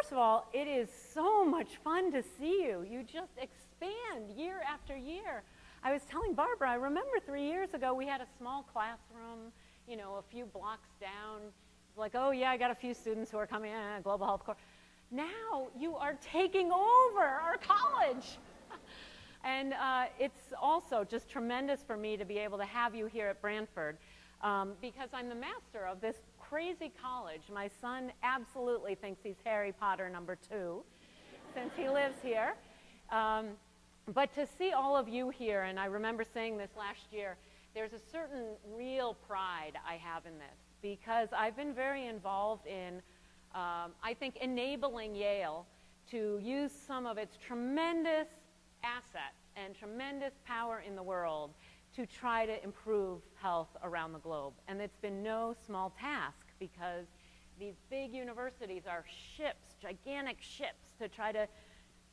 first of all, it is so much fun to see you. You just expand year after year. I was telling Barbara, I remember 3 years ago we had a small classroom, you know, a few blocks down. Like, oh yeah, I got a few students who are coming in, global health course. Now you are taking over our college. And it's also just tremendous for me to be able to have you here at Brantford because I'm the master of this crazy college. My son absolutely thinks he's Harry Potter #2 since he lives here. But to see all of you here, and I remember saying this last year, there's a certain real pride I have in this because I've been very involved in, I think, enabling Yale to use some of its tremendous asset and tremendous power in the world to try to improve health around the globe. And it's been no small task because these big universities are ships, gigantic ships, to try to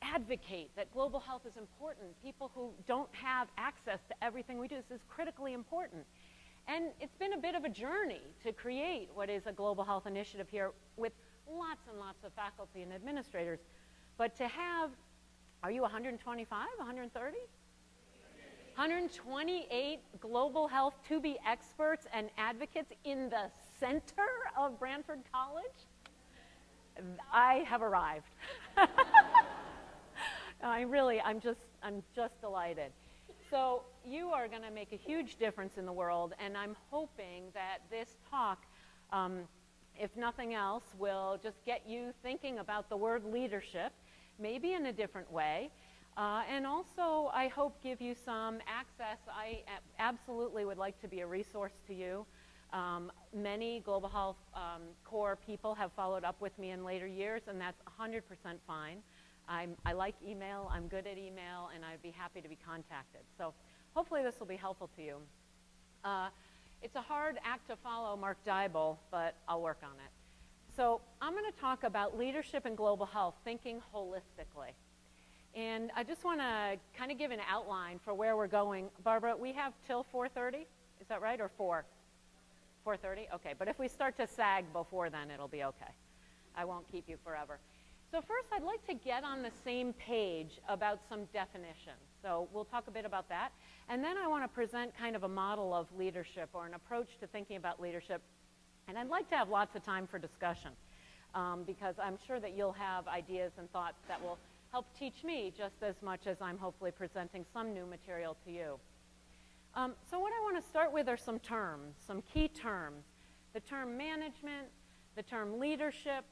advocate that global health is important. People who don't have access to everything we do, this is critically important. And it's been a bit of a journey to create what is a global health initiative here with lots and lots of faculty and administrators. But to have, are you 125, 130? 128 global health to-be experts and advocates in the center of Brantford College? I have arrived. I'm just delighted. So you are going to make a huge difference in the world, and I'm hoping that this talk, if nothing else, will just get you thinking about the word leadership, maybe in a different way, and also I hope give you some access. I absolutely would like to be a resource to you. Many global health core people have followed up with me in later years, and that's 100% fine. I like email, I'm good at email, and I'd be happy to be contacted. So hopefully this will be helpful to you. It's a hard act to follow, Mark Dybel, but I'll work on it. So I'm going to talk about leadership in global health, thinking holistically. And I just want to kind of give an outline for where we're going. Barbara, we have till 4:30, is that right, or 4? 4:30? Okay, but if we start to sag before then, it'll be okay. I won't keep you forever. So first, I'd like to get on the same page about some definitions. So we'll talk a bit about that. And then I want to present kind of a model of leadership or an approach to thinking about leadership. And I'd like to have lots of time for discussion because I'm sure that you'll have ideas and thoughts that will help teach me just as much as I'm hopefully presenting some new material to you. So what I want to start with are some terms, some key terms. The term management, the term leadership.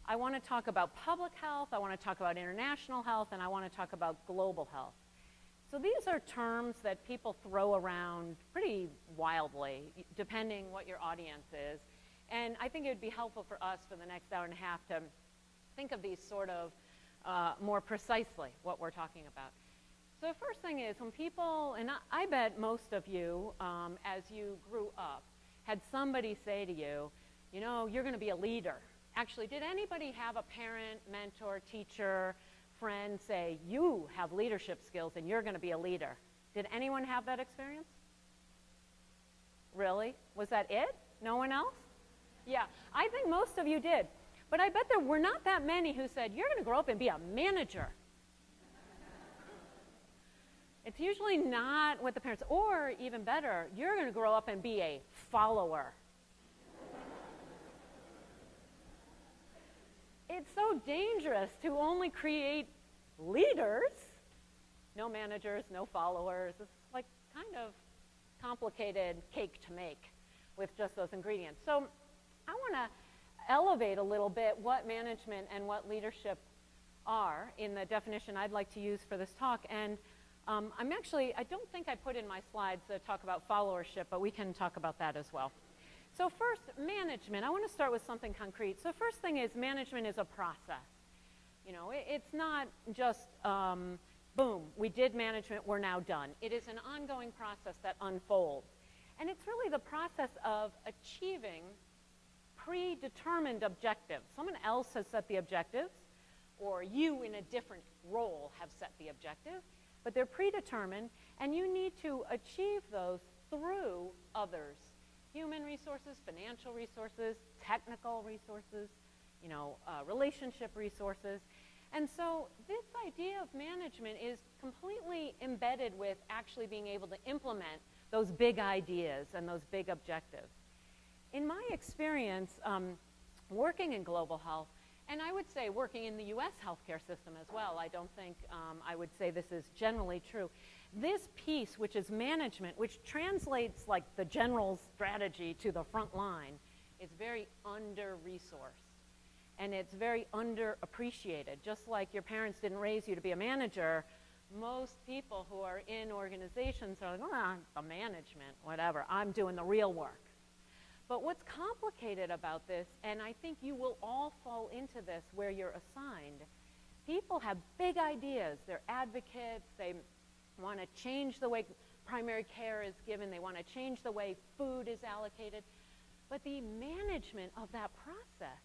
I want to talk about public health, I want to talk about international health, and I want to talk about global health. So these are terms that people throw around pretty wildly, depending what your audience is. And I think it would be helpful for us for the next hour and a half to think of these sort of more precisely, what we're talking about. So the first thing is when people, and I bet most of you, as you grew up, had somebody say to you, you know, you're going to be a leader. Actually, did anybody have a parent, mentor, teacher, friend say, you have leadership skills and you're going to be a leader? Did anyone have that experience? Really? Was that it? No one else? Yeah, I think most of you did. But I bet there were not that many who said, you're going to grow up and be a manager. It's usually not what the parents, or even better, you're going to grow up and be a follower. It's so dangerous to only create leaders, no managers, no followers. It's like kind of complicated cake to make with just those ingredients. So I want to elevate a little bit what management and what leadership are in the definition I'd like to use for this talk. And I don't think I put in my slides to talk about followership, but we can talk about that as well. So first, management. I want to start with something concrete. So first thing is management is a process. You know, it's not just, boom, we did management, we're now done. It is an ongoing process that unfolds. And it's really the process of achieving predetermined objectives. Someone else has set the objectives, or you in a different role have set the objective, but they're predetermined, and you need to achieve those through others. Human resources, financial resources, technical resources, relationship resources. And so this idea of management is completely embedded with actually being able to implement those big ideas and those big objectives. In my experience, working in global health, and I would say working in the US healthcare system as well, I don't think I would say this is generally true. This piece, which is management, which translates like the general strategy to the front line, is very under-resourced. And it's very underappreciated. Just like your parents didn't raise you to be a manager, most people who are in organizations are like, oh, the management, whatever, I'm doing the real work. But what's complicated about this, and I think you will all fall into this where you're assigned, people have big ideas. They're advocates. They want to change the way primary care is given. They want to change the way food is allocated. But the management of that process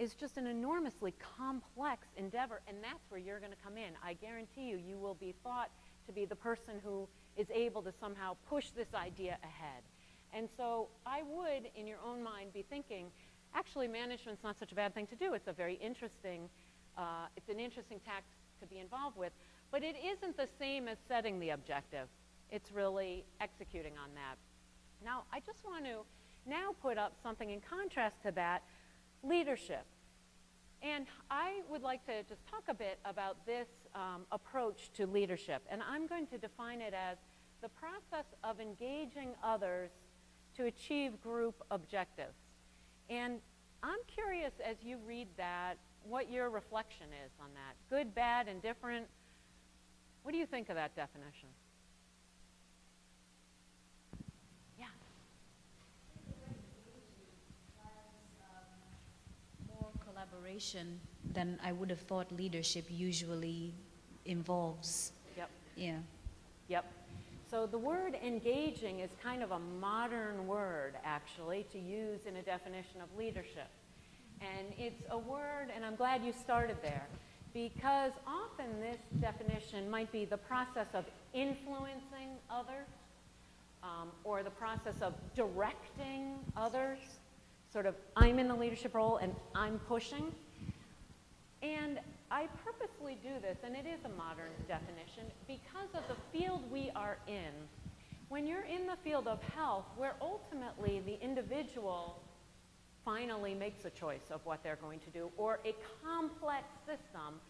is just an enormously complex endeavor, and that's where you're going to come in. I guarantee you, you will be thought to be the person who is able to somehow push this idea ahead. And so I would, in your own mind, be thinking, actually, management's not such a bad thing to do. It's a very interesting, it's an interesting task to be involved with, but it isn't the same as setting the objective. It's really executing on that. Now, I just want to now put up something in contrast to that, leadership. And I would like to just talk a bit about this approach to leadership. And I'm going to define it as the process of engaging others to achieve group objectives. And I'm curious, as you read that, what your reflection is on that. Good, bad, indifferent. What do you think of that definition? Yeah. More collaboration than I would have thought leadership usually involves. Yep. Yeah. Yep. So the word engaging is kind of a modern word, actually, to use in a definition of leadership. And it's a word, and I'm glad you started there, because often this definition might be the process of influencing others, or the process of directing others, sort of I'm in the leadership role and I'm pushing. And I purposely do this, and it is a modern definition, because of the field we are in. When you're in the field of health, where ultimately the individual finally makes a choice of what they're going to do, or a complex system,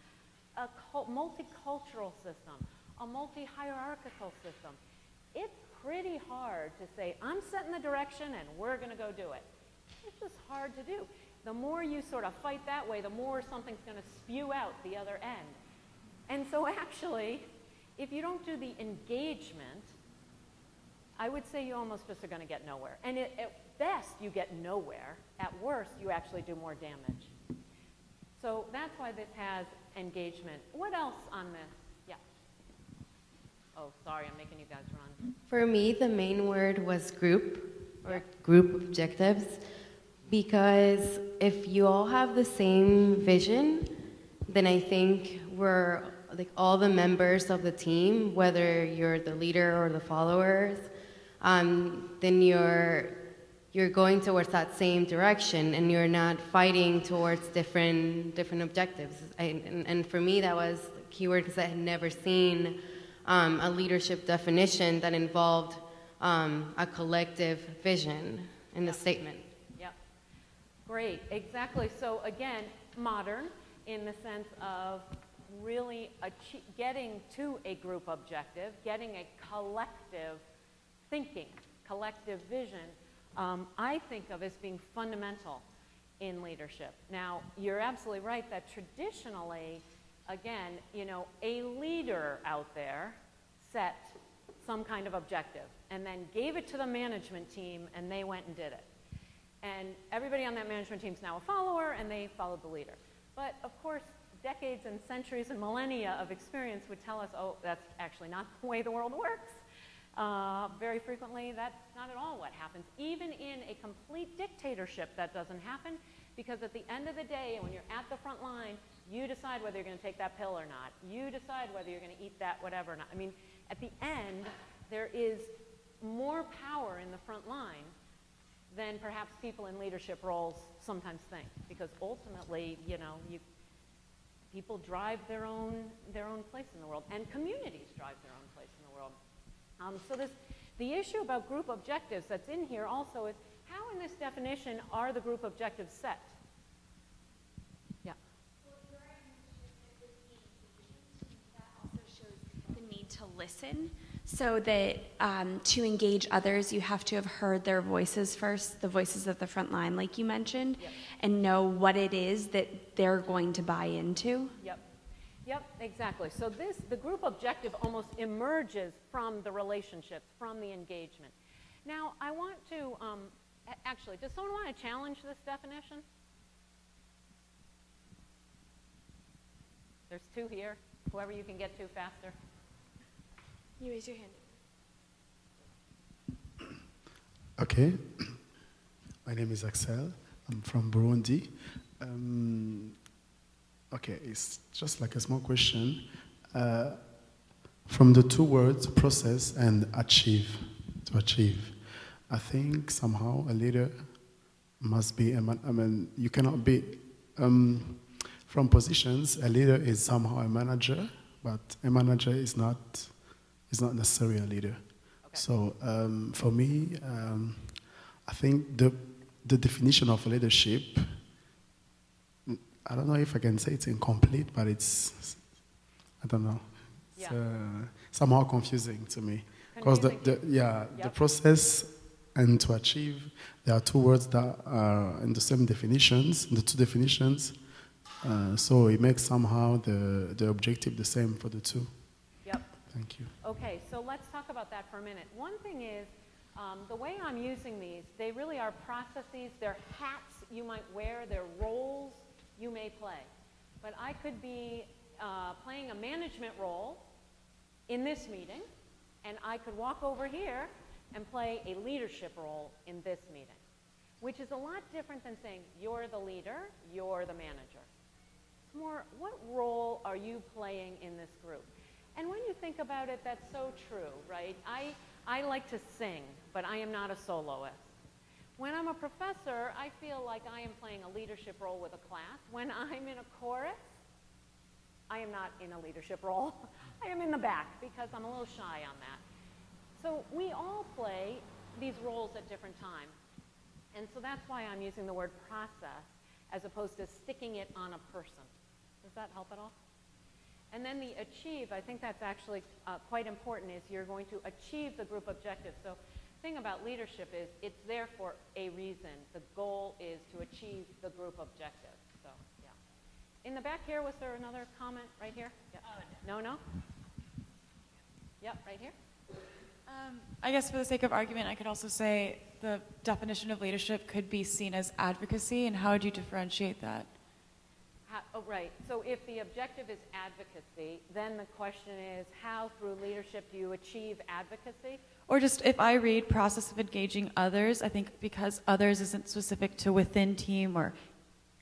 a multicultural system, a multi-hierarchical system, it's pretty hard to say, I'm setting the direction and we're going to go do it. It's just hard to do. The more you sort of fight that way, the more something's going to spew out the other end. And so actually, if you don't do the engagement, I would say you almost just are going to get nowhere. And at best, you get nowhere. At worst, you actually do more damage. So that's why this has engagement. What else on this? Yeah. Oh, sorry, I'm making you guys run. For me, the main word was group, or group objectives. Because if you all have the same vision, then I think we're, like, all the members of the team, whether you're the leader or the followers, then you're going towards that same direction, and you're not fighting towards different objectives. And for me, that was the keyword, because I had never seen a leadership definition that involved a collective vision in the statement. Great, exactly. So again, modern in the sense of really getting to a group objective, getting a collective thinking, collective vision, I think of as being fundamental in leadership. Now, you're absolutely right that traditionally, again, a leader out there set some kind of objective and then gave it to the management team, and they went and did it. And everybody on that management team is now a follower, and they followed the leader. But of course, decades and centuries and millennia of experience would tell us, oh, that's actually not the way the world works. Very frequently, that's not at all what happens. Even in a complete dictatorship, that doesn't happen, because at the end of the day, when you're at the front line, you decide whether you're going to take that pill or not. You decide whether you're going to eat that whatever or not. I mean, at the end, there is more power in the front line than perhaps people in leadership roles sometimes think. Because ultimately, you know, people drive their own place in the world, and communities drive their own place in the world. So the issue about group objectives that's in here also is, how in this definition are the group objectives set? Yeah. Well, your argument with being engaged, that also shows the need to listen, so that to engage others, you have to have heard their voices first, the voices of the front line, like you mentioned, Yep. and know what it is that they're going to buy into. Yep. Yep, exactly. So the group objective almost emerges from the relationship, from the engagement. Now, I want to, actually, does someone want to challenge this definition? There's two here. Whoever you can get to faster. You raise your hand. Okay. My name is Axel. I'm from Burundi. Okay, it's just like a small question. From the two words, process and achieve, to achieve, I think somehow a leader must be, you cannot be, from positions, a leader is somehow a manager, but a manager is not necessarily a leader. Okay. So for me, I think the definition of leadership, I don't know if I can say it's incomplete, but it's, I don't know. It's somehow confusing to me. Because the process and to achieve, there are two words that are in the same definitions, the two definitions. So it makes somehow the objective the same for the two. Yep. Thank you. Okay, so let's talk about that for a minute. One thing is, the way I'm using these, they really are processes, they're hats you might wear, they're roles you may play. But I could be playing a management role in this meeting, and I could walk over here and play a leadership role in this meeting, which is a lot different than saying, you're the leader, you're the manager. It's more, what role are you playing in this group? And when you think about it, that's so true, right? I like to sing, but I am not a soloist. When I'm a professor, I feel like I am playing a leadership role with a class. When I'm in a chorus, I am not in a leadership role. I am in the back because I'm a little shy on that. So we all play these roles at different times. And so that's why I'm using the word process as opposed to sticking it on a person. Does that help at all? And then the achieve, I think that's actually quite important, is you're going to achieve the group objective. So the thing about leadership is it's there for a reason. The goal is to achieve the group objective. So, yeah. In the back here, was there another comment right here? Yeah. No, no? Yep, right here. I guess for the sake of argument, I could also say the definition of leadership could be seen as advocacy, and how would you differentiate that? Oh, right. So if the objective is advocacy, then the question is, how through leadership do you achieve advocacy? Or just if I read process of engaging others, I think because others isn't specific to within team or,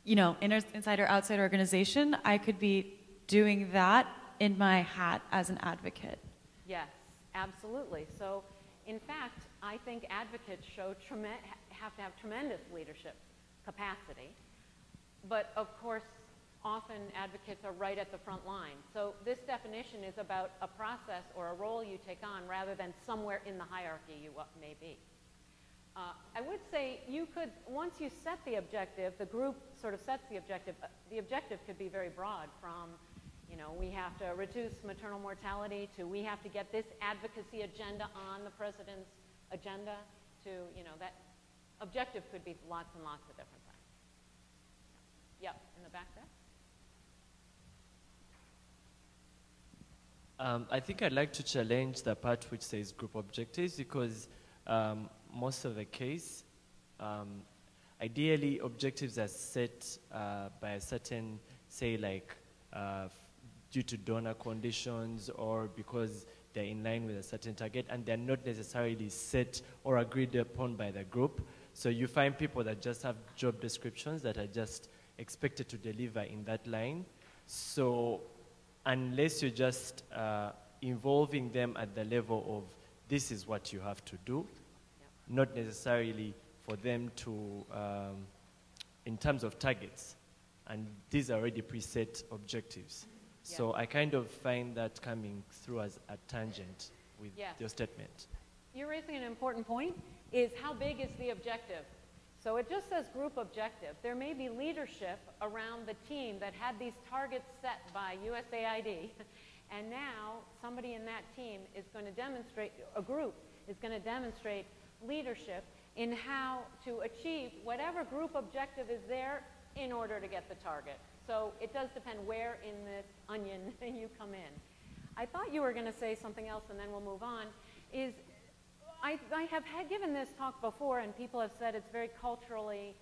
you know, inside or outside organization, I could be doing that in my hat as an advocate. Yes, absolutely. So in fact, I think advocates have to have tremendous leadership capacity. But of course, often advocates are right at the front line. So this definition is about a process or a role you take on rather than somewhere in the hierarchy you may be. I would say you could, once you set the objective, the group sort of sets the objective could be very broad from, you know, we have to reduce maternal mortality to we have to get this advocacy agenda on the president's agenda to, you know, that objective could be lots and lots of different things. Yep, in the back there. I think I'd like to challenge the part which says group objectives because most of the case, ideally objectives are set by a certain, say like due to donor conditions or because they're in line with a certain target and they're not necessarily set or agreed upon by the group. So you find people that just have job descriptions that are just expected to deliver in that line. So unless you're just involving them at the level of this is what you have to do, not necessarily for them to, in terms of targets, and these are already preset objectives. Yeah. So I kind of find that coming through as a tangent with Yes. your statement. You're raising an important point, is how big is the objective? So it just says group objective. There may be leadership around the team that had these targets set by USAID, and now somebody in that team is going to demonstrate, a group is going to demonstrate leadership in how to achieve whatever group objective is there in order to get the target. So it does depend where in this onion you come in. I thought you were going to say something else, and then we'll move on, is I have given this talk before, and people have said it's very culturally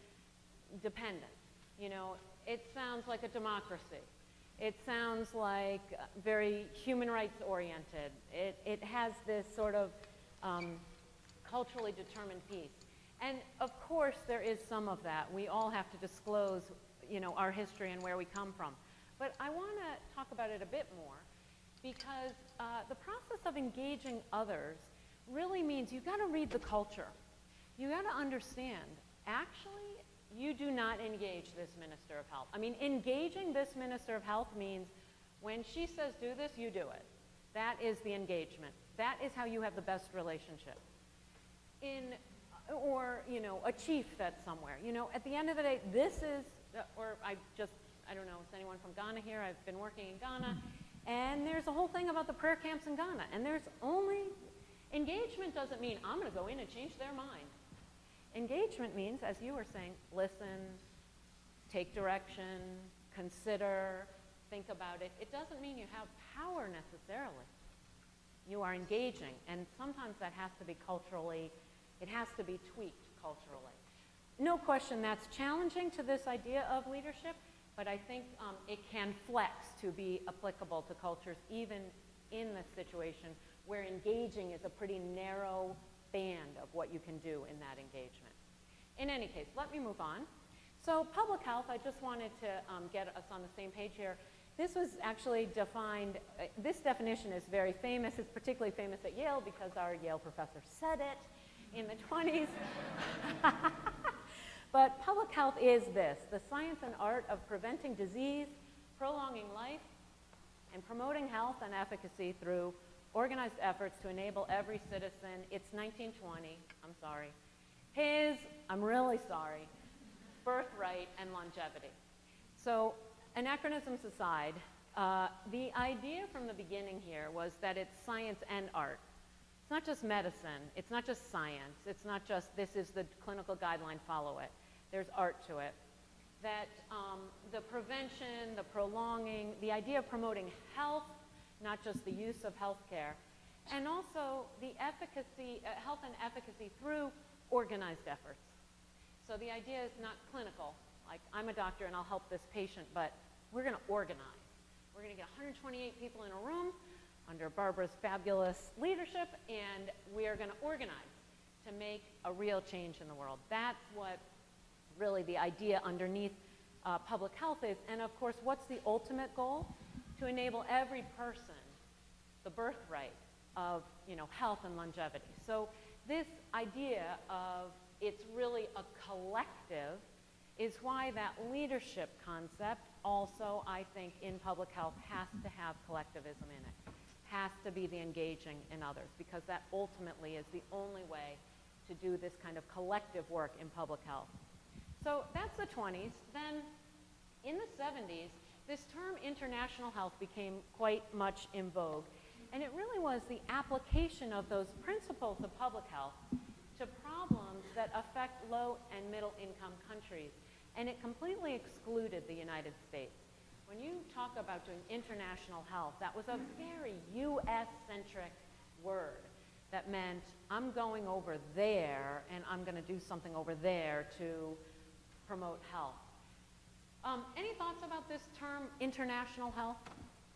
dependent. You know, it sounds like a democracy. It sounds like very human rights oriented. It has this sort of culturally determined piece. And of course there is some of that. We all have to disclose, you know, our history and where we come from. But I want to talk about it a bit more, because the process of engaging others really means you've got to read the culture. You've got to understand, actually, you do not engage this Minister of Health. I mean, engaging this Minister of Health means when she says do this, you do it. That is the engagement. That is how you have the best relationship. Or, you know, a chief that's somewhere. You know, at the end of the day, this is, I don't know, is anyone from Ghana here? I've been working in Ghana. And there's a whole thing about the prayer camps in Ghana. And there's only, engagement doesn't mean I'm going to go in and change their mind. Engagement means, as you were saying, listen, take direction, consider, think about it. It doesn't mean you have power necessarily. You are engaging, and sometimes that has to be culturally, it has to be tweaked culturally. No question that's challenging to this idea of leadership, but I think it can flex to be applicable to cultures even in this situation where engaging is a pretty narrow band of what you can do in that engagement. In any case, let me move on. So public health, I just wanted to get us on the same page here. This was actually defined, this definition is very famous. It's particularly famous at Yale because our Yale professor said it in the 20s. But public health is this: the science and art of preventing disease, prolonging life, and promoting health and efficacy through organized efforts to enable every citizen, it's 1920, I'm sorry, I'm really sorry, birthright and longevity. So anachronisms aside, the idea from the beginning here was that it's science and art. It's not just medicine, it's not just science, it's not just this is the clinical guideline, follow it. There's art to it. That the prevention, the prolonging, the idea of promoting health, not just the use of healthcare, and also the efficacy, health and efficacy through organized efforts. So the idea is not clinical, like I'm a doctor and I'll help this patient, but we're going to organize. We're going to get 128 people in a room under Barbara's fabulous leadership, and we are going to organize to make a real change in the world. That's what really the idea underneath public health is. And of course, what's the ultimate goal? To enable every person the birthright of, you know, health and longevity. So this idea of it's really a collective is why that leadership concept also, I think, in public health has to have collectivism in it. Has to be the engaging in others, because that ultimately is the only way to do this kind of collective work in public health. So that's the 20s. Then in the 70s, this term international health became quite much in vogue. And it really was the application of those principles of public health to problems that affect low and middle income countries. And it completely excluded the United States. When you talk about doing international health, that was a very US-centric word that meant I'm going over there and I'm going to do something over there to promote health. Any thoughts about this term, international health?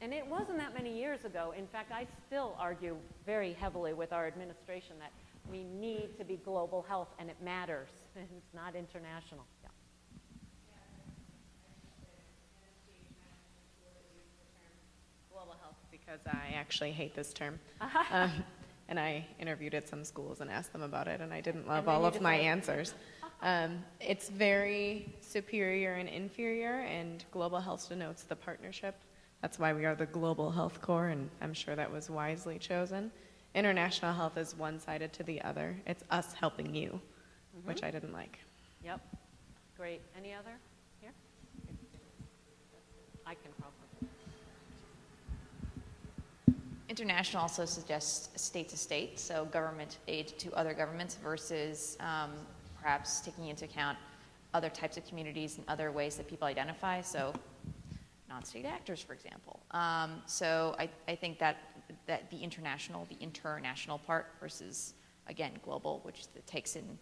And it wasn't that many years ago. In fact, I still argue very heavily with our administration that we need to be global health, and it matters. It's not international. Yeah. Global health, because I actually hate this term. And I interviewed at some schools and asked them about it, and I didn't love all of my answers. It's very superior and inferior, and global health denotes the partnership. That's why we are the Global Health Corps, and I'm sure that was wisely chosen. International health is one-sided to the other. It's us helping you, which I didn't like. Yep. Great. Any other? Here? I can probably. International also suggests state to state, so government aid to other governments versus perhaps taking into account other types of communities and other ways that people identify, so non-state actors, for example. So I think that the international part versus, again, global, which takes in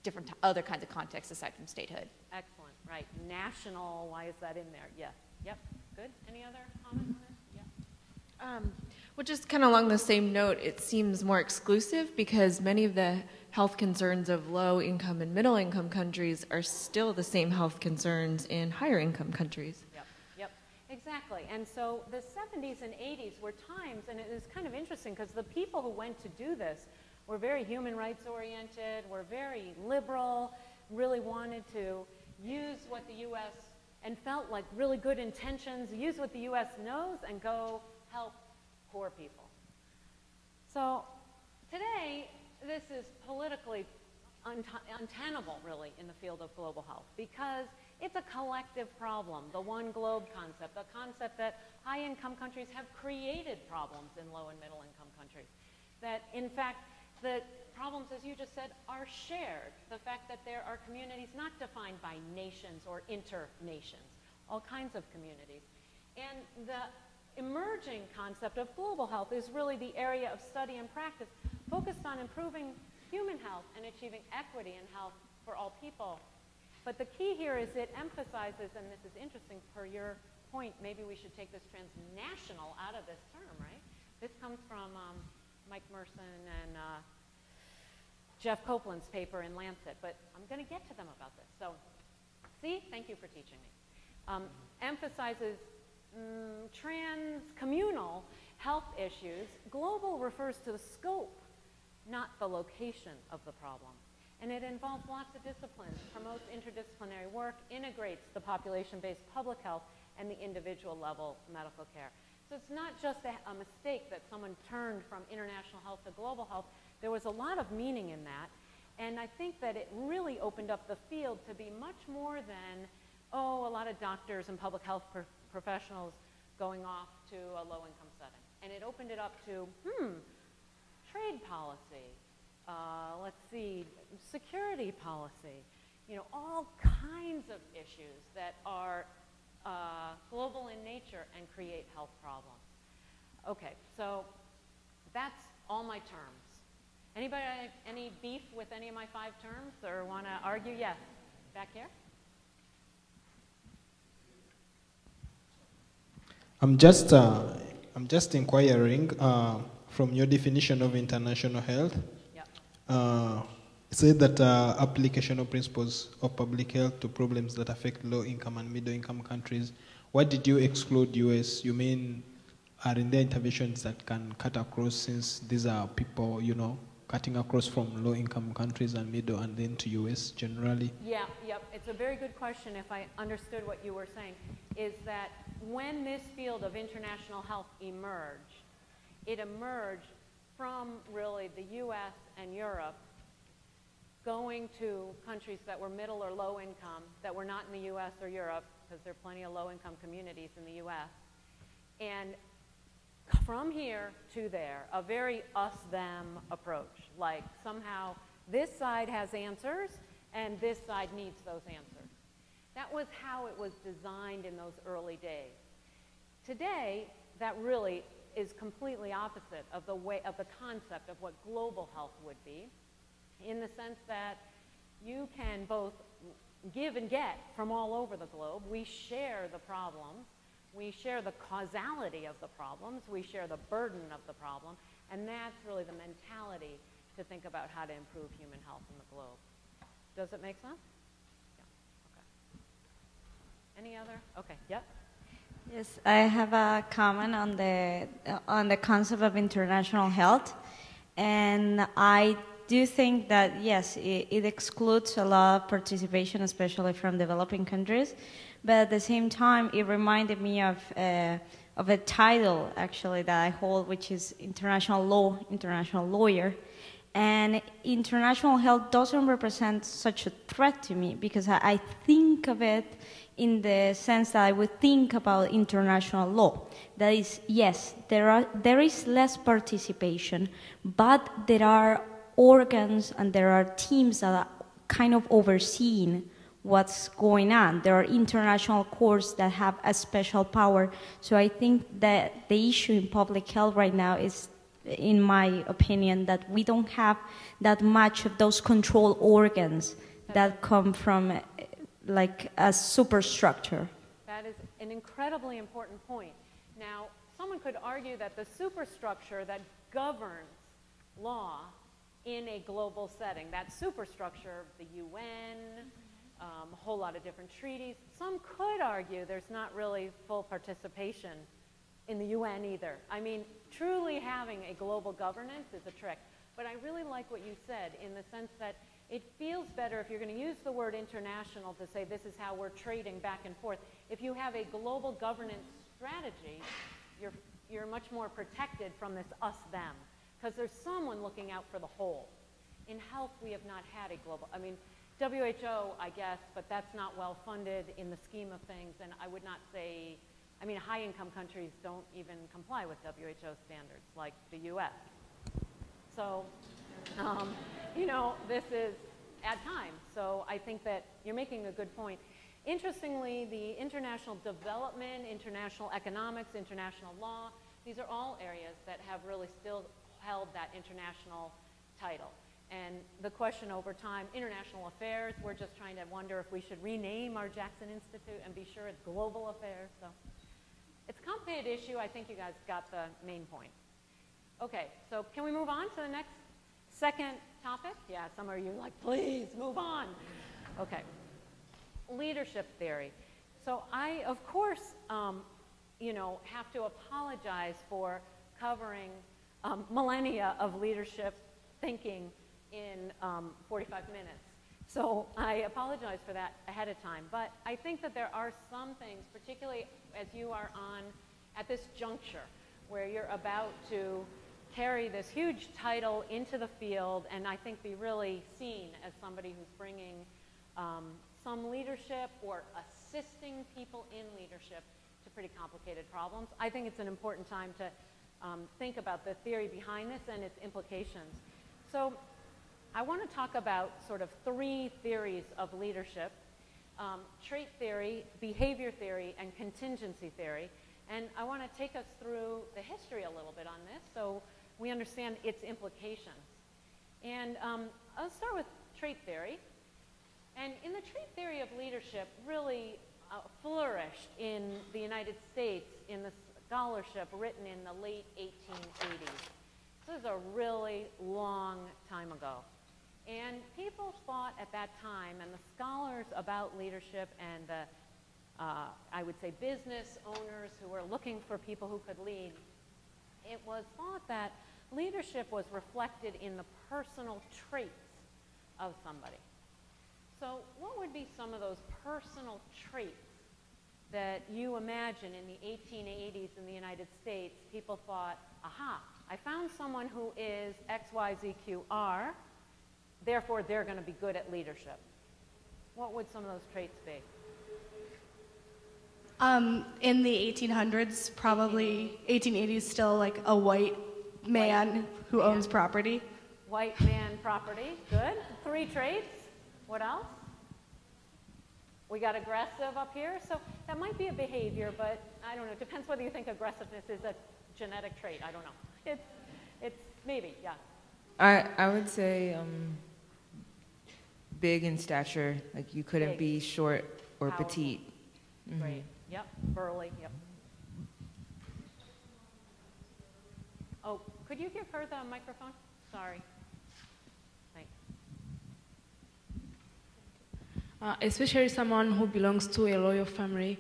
different other kinds of contexts aside from statehood. Excellent. Right. National, why is that in there? Yeah. Yep. Good. Any other comments on this? Yeah. Well, just kind of along the same note, it seems more exclusive because many of the health concerns of low-income and middle-income countries are still the same health concerns in higher-income countries. Yep, exactly. And so the 70s and 80s were times, and it is kind of interesting because the people who went to do this were very human rights oriented, were very liberal, really wanted to use what the U.S. and felt like really good intentions, use what the U.S. knows and go help poor people. So today, this is politically untenable, really, in the field of global health because it's a collective problem, the one globe concept, the concept that high-income countries have created problems in low- and middle-income countries. That, in fact, the problems, as you just said, are shared. The fact that there are communities not defined by nations or inter-nations, all kinds of communities. And the emerging concept of global health is really the area of study and practice focused on improving human health and achieving equity in health for all people. But the key here is it emphasizes, and this is interesting per your point, maybe we should take this transnational out of this term, right? This comes from Mike Merson and Jeff Copeland's paper in Lancet, but I'm going to get to them about this. So, see, thank you for teaching me. Emphasizes trans-communal health issues. Global refers to the scope, not the location of the problem. And it involves lots of disciplines, promotes interdisciplinary work, integrates the population-based public health and the individual level medical care. So it's not just a mistake that someone turned from international health to global health. There was a lot of meaning in that. And I think that it really opened up the field to be much more than, a lot of doctors and public health professionals going off to a low-income setting. And it opened it up to, trade policy, let's see, security policy, all kinds of issues that are global in nature and create health problems. Okay, so that's all my terms. Anybody, any beef with any of my 5 terms or want to argue? Yes, back here. I'm just inquiring from your definition of international health. Yep. It said that application of principles of public health to problems that affect low-income and middle-income countries. Why did you exclude US? You mean, are in there interventions that can cut across, since these are people, cutting across from low-income countries and middle and then to US generally? Yeah, yep. It's a very good question. If I understood what you were saying, is that when this field of international health emerged, it emerged from really the US and Europe going to countries that were middle or low income, that were not in the US or Europe, because there are plenty of low income communities in the US. And from here to there, a very us-them approach, like somehow this side has answers and this side needs those answers. That was how it was designed in those early days. Today, that really is completely opposite of the concept of what global health would be, in the sense that you can both give and get from all over the globe. We share the problems. We share the causality of the problems. We share the burden of the problem. And that's really the mentality to think about how to improve human health in the globe. Does it make sense? Yeah. Okay. Any other? Okay. Yep. Yes, I have a comment on the concept of international health, and I do think that, yes, it excludes a lot of participation, especially from developing countries. But at the same time, it reminded me of a title, actually, that I hold, which is international law, international lawyer. And international health doesn't represent such a threat to me, because I think of it in the sense that I would think about international law. That is, yes, there is less participation, but there are organs and there are teams that are kind of overseeing what's going on. There are international courts that have a special power. So I think that the issue in public health right now is, in my opinion, that we don't have that much of those control organs that come from like a superstructure. That is an incredibly important point. Now, someone could argue that the superstructure that governs law in a global setting, that superstructure, the UN, a whole lot of different treaties, some could argue there's not really full participation in the UN either. I mean, truly having a global governance is a trick. But I really like what you said, in the sense that it feels better if you're going to use the word international to say this is how we're trading back and forth. If you have a global governance strategy, you're much more protected from this us-them, because there's someone looking out for the whole. In health, we have not had a global, I mean, WHO, I guess, but that's not well funded in the scheme of things, and I would not say, I mean, high-income countries don't even comply with WHO standards, like the US. So, you know, this is at times. So I think that you're making a good point. Interestingly, the international development, international economics, international law, these are all areas that have really still held that international title. And the question over time, international affairs, we're just trying to wonder if we should rename our Jackson Institute and be sure it's global affairs. So it's a complicated issue. I think you guys got the main point. Okay, so can we move on to the next second topic? Yeah, some of you are like, please move on. Okay, leadership theory. So I, of course, you know, have to apologize for covering millennia of leadership thinking in 45 minutes. So I apologize for that ahead of time. But I think that there are some things, particularly as you are at this juncture where you're about to carry this huge title into the field and I think be really seen as somebody who's bringing some leadership or assisting people in leadership to pretty complicated problems. I think it's an important time to think about the theory behind this and its implications. So I want to talk about sort of three theories of leadership: trait theory, behavior theory, and contingency theory. And I want to take us through the history a little bit on this so we understand its implications. And I'll start with trait theory. And in the trait theory of leadership really flourished in the United States in the scholarship written in the late 1880s. This is a really long time ago. And people thought at that time, and the scholars about leadership and the, I would say, business owners who were looking for people who could lead, it was thought that leadership was reflected in the personal traits of somebody. So what would be some of those personal traits that you imagine in the 1880s in the United States? People thought, aha, I found someone who is XYZQR, therefore they're going to be good at leadership. What would some of those traits be? In the 1800s, probably 1880s, still like a white man who owns property. White man property, good. 3 traits. What else? We got aggressive up here. So that might be a behavior, but I don't know. It depends whether you think aggressiveness is a genetic trait. I don't know. It's maybe, yeah. I would say big in stature. Like you couldn't be short or Powerful. petite. Mm-hmm. Great. Yep. Burly. Yep. Oh, could you give her the microphone? Sorry. Thanks. Especially someone who belongs to a royal family.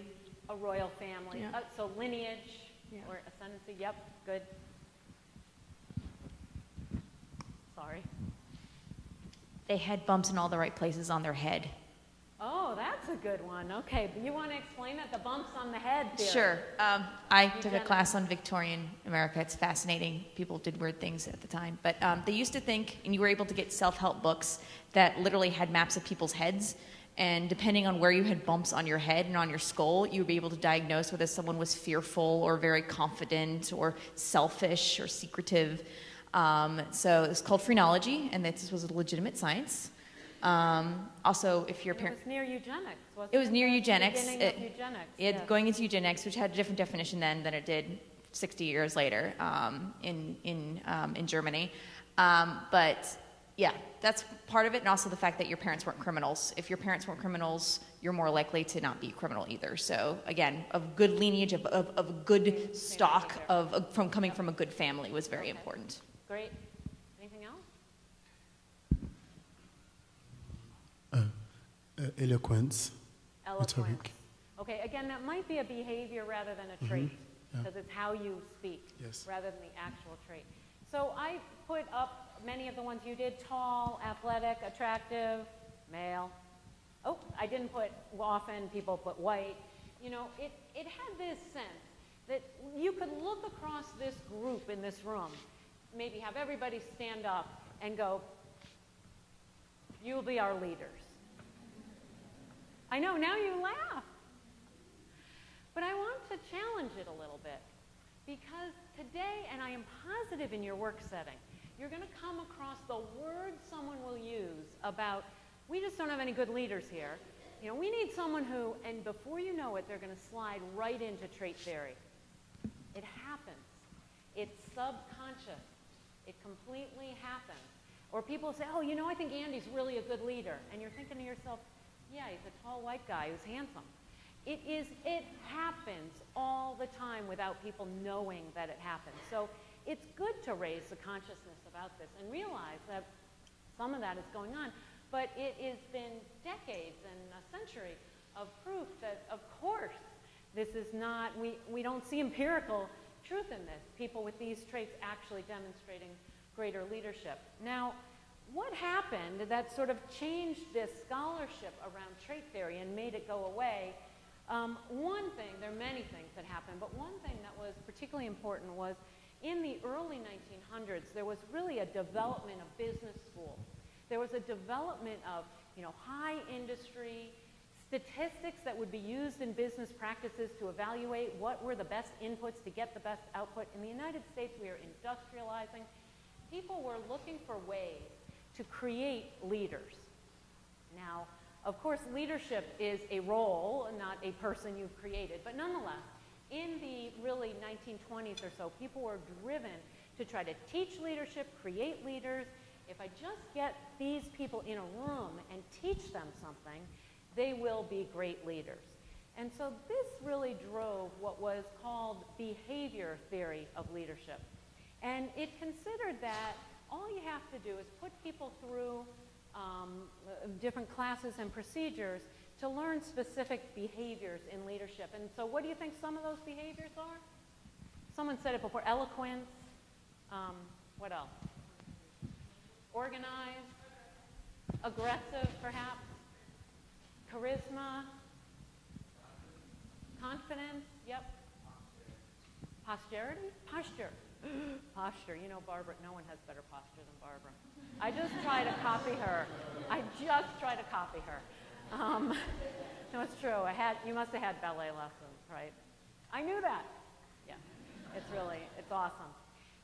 A royal family. Yeah. So lineage or ascendancy. Yep. Good. Sorry. they had bumps in all the right places on their head. Oh, that's a good one. Okay, you want to explain that? The bumps on the head theory. Sure. I took a class on Victorian America. It's fascinating. People did weird things at the time. But they used to think, and you were able to get self-help books that literally had maps of people's heads. And depending on where you had bumps on your head and on your skull, you would be able to diagnose whether someone was fearful or very confident or selfish or secretive. So it's called phrenology, and this was a legitimate science. Also, if your parent... It was near eugenics, wasn't it? Was near eugenics. Beginning of eugenics, yes. Going into eugenics, which had a different definition then than it did 60 years later in Germany. But yeah, that's part of it, and also the fact that your parents weren't criminals. If your parents weren't criminals, you're more likely to not be a criminal either. So again, of good lineage, of good stock, from coming from a good family was very important. Great. Anything else? Eloquence. Eloquence. Okay, again, that might be a behavior rather than a trait, because it's how you speak rather than the actual trait. So I put up many of the ones you did: tall, athletic, attractive, male. Oh, I didn't put, often people put white. You know, it had this sense that you could look across this group in this room, maybe have everybody stand up and go, "You'll be our leaders." I know, now you laugh. But I want to challenge it a little bit, because today, and I am positive in your work setting, you're going to come across the words someone will use about, we just don't have any good leaders here. You know, we need someone who, and before you know it, they're going to slide right into trait theory. It happens. It's subconscious. It completely happens. Or people say, oh, you know, I think Andy's really a good leader. And you're thinking to yourself, yeah, he's a tall white guy who's handsome. It happens all the time without people knowing that it happens. So it's good to raise the consciousness about this and realize that some of that is going on. But it has been decades and a century of proof that, of course, this is not, we don't see empirical truth in this. People with these traits actually demonstrating greater leadership. Now, what happened that sort of changed this scholarship around trait theory and made it go away? One thing, there are many things that happened, but one thing that was particularly important was in the early 1900s, there was really a development of business schools. There was a development of, you know, high industry statistics that would be used in business practices to evaluate what were the best inputs to get the best output. In the United States, we are industrializing. People were looking for ways to create leaders. Now, of course, leadership is a role, not a person you've created, but nonetheless, in the really 1920s or so, people were driven to try to teach leadership, create leaders. If I just get these people in a room and teach them something, they will be great leaders. And so this really drove what was called behavior theory of leadership. And it considered that all you have to do is put people through different classes and procedures to learn specific behaviors in leadership. And so what do you think some of those behaviors are? Someone said it before: eloquence, what else? Organized, aggressive perhaps, charisma, confidence, yep. Posterity? Posture. Posture. You know, Barbara, no one has better posture than Barbara. I just try to copy her. No, it's true. You must have had ballet lessons, right? I knew that. Yeah, it's awesome.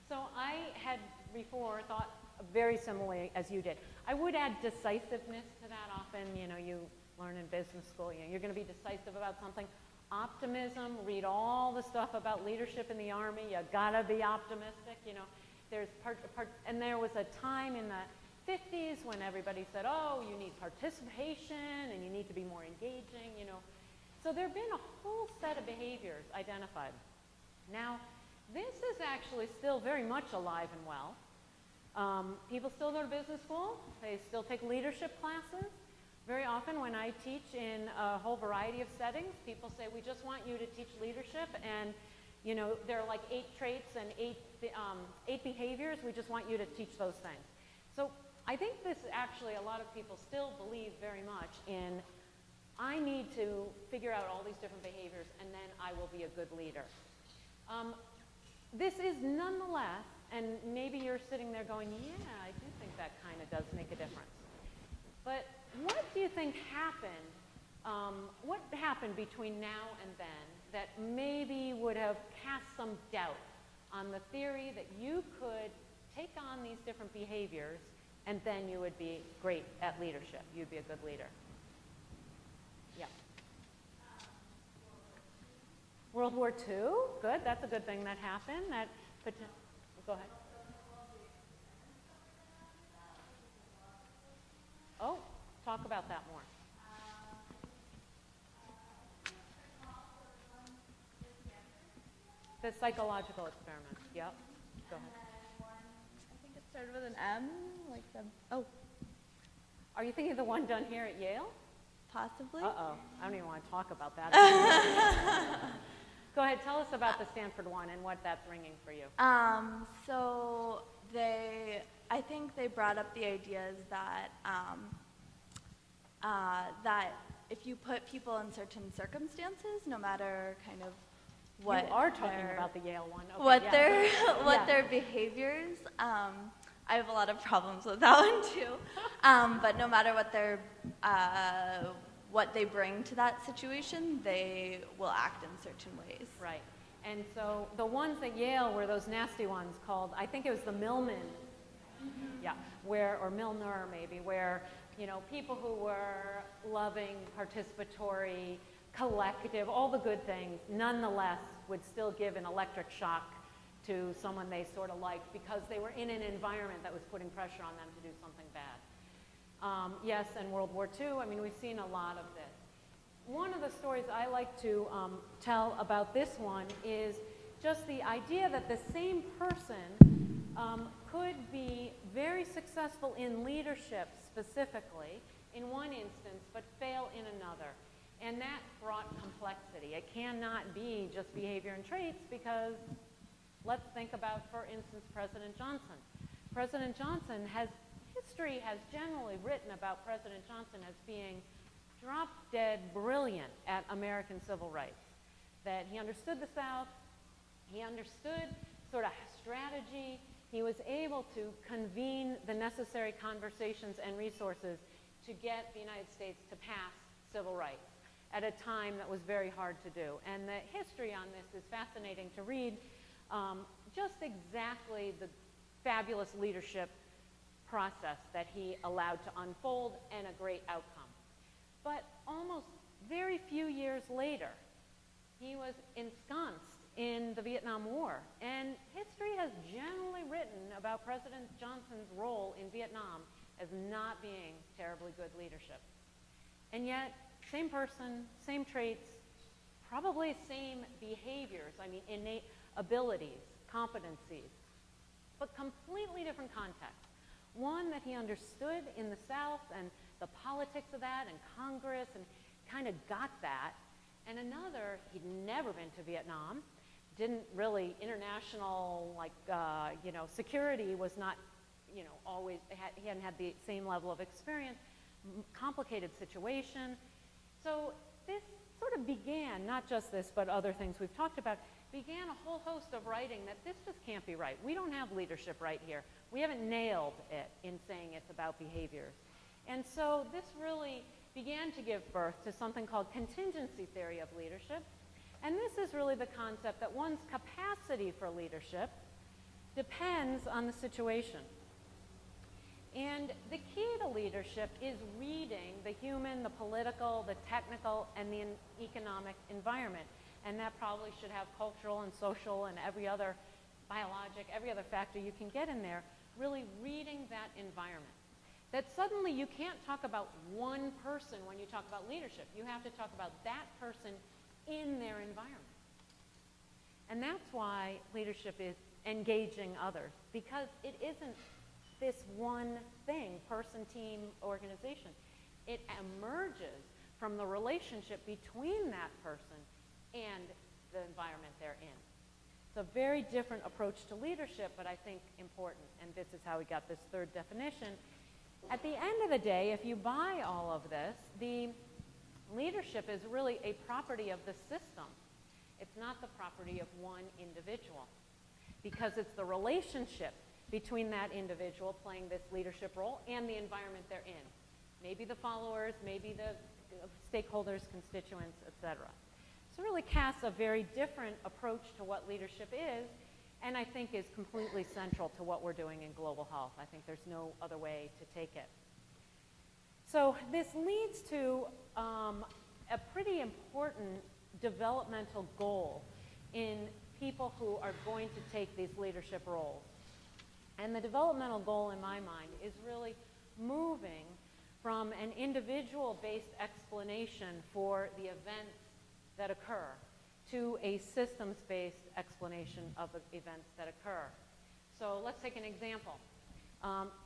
So I had before thought very similarly as you did. I would add decisiveness to that. Often, you know, you learn in business school, you know, you're going to be decisive about something. Optimism, read all the stuff about leadership in the Army. You gotta be optimistic, you know. There's and there was a time in the 50s when everybody said, oh, you need participation and you need to be more engaging, you know. So there have been a whole set of behaviors identified. Now, this is actually still very much alive and well. People still go to business school. They still take leadership classes. Very often when I teach in a whole variety of settings, people say, we just want you to teach leadership, and you know, there are like 8 traits and 8 behaviors. We just want you to teach those things. So I think this actually, a lot of people still believe very much in, I need to figure out all these different behaviors and then I will be a good leader. This is nonetheless, and maybe you're sitting there going, yeah, I do think that kind of does make a difference. But what do you think happened, what happened between now and then that maybe would have cast some doubt on the theory that you could take on these different behaviors and then you would be great at leadership? You'd be a good leader. Yeah. World War II? Good. That's a good thing that happened. Go ahead. Oh, talk about that more. The psychological experiment. Yep. Go ahead. I think it started with an M, like the, oh. Are you thinking of the one done here at Yale? Possibly. Uh-oh. I don't even want to talk about that. Go ahead. Tell us about the Stanford one and what that's ringing for you. So I think they brought up the ideas that, that if you put people in certain circumstances, no matter kind of what you are talking about the Yale one. Okay, what yeah. their behaviors. I have a lot of problems with that one too. But no matter what they bring to that situation, they will act in certain ways. Right. And so the ones at Yale were those nasty ones called, I think it was the Millman, yeah, or Milner maybe, where, you know, people who were loving, participatory, collective, all the good things, nonetheless would still give an electric shock to someone they sort of liked because they were in an environment that was putting pressure on them to do something bad. Yes, and World War II, I mean, we've seen a lot of this. One of the stories I like to tell about this one is just the idea that the same person could be very successful in leadership specifically in one instance, but fail in another. And that brought complexity. It cannot be just behavior and traits because let's think about, for instance, President Johnson. President Johnson history has generally written about President Johnson as being drop-dead brilliant at American civil rights. That he understood the South, he understood sort of strategy, he was able to convene the necessary conversations and resources to get the United States to pass civil rights at a time that was very hard to do. And the history on this is fascinating to read, just exactly the fabulous leadership process that he allowed to unfold and a great outcome. But almost very few years later, he was ensconced in the Vietnam War. And history has generally written about President Johnson's role in Vietnam as not being terribly good leadership. And yet, same person, same traits, probably same behaviors, I mean, innate abilities, competencies, but completely different context. One that he understood in the South and the politics of that and Congress and kind of got that. And another, he'd never been to Vietnam, didn't really, international, like, security was not, always, he hadn't had the same level of experience, complicated situation. So this sort of began, not just this, but other things we've talked about, began a whole host of writing that this just can't be right. We don't have leadership right here. We haven't nailed it in saying it's about behaviors. And so this really began to give birth to something called contingency theory of leadership. And this is really the concept that one's capacity for leadership depends on the situation. And the key to leadership is reading the human, the political, the technical, and the economic environment. And that probably should have cultural and social and every other biologic, every other factor you can get in there, really reading that environment. That suddenly you can't talk about one person when you talk about leadership. You have to talk about that person in their environment. And that's why leadership is engaging others, because it isn't this one thing, person, team, organization. It emerges from the relationship between that person and the environment they're in. It's a very different approach to leadership, but I think important, and this is how we got this third definition. at the end of the day, if you buy all of this, the leadership is really a property of the system. It's not the property of one individual, because it's the relationship between that individual playing this leadership role and the environment they're in. Maybe the followers, maybe the stakeholders, constituents, etc. So it really casts a very different approach to what leadership is, and I think is completely central to what we're doing in global health. I think there's no other way to take it. So this leads to a pretty important developmental goal in people who are going to take these leadership roles. And the developmental goal in my mind is really moving from an individual-based explanation for the events that occur to a systems-based explanation of the events that occur. So let's take an example.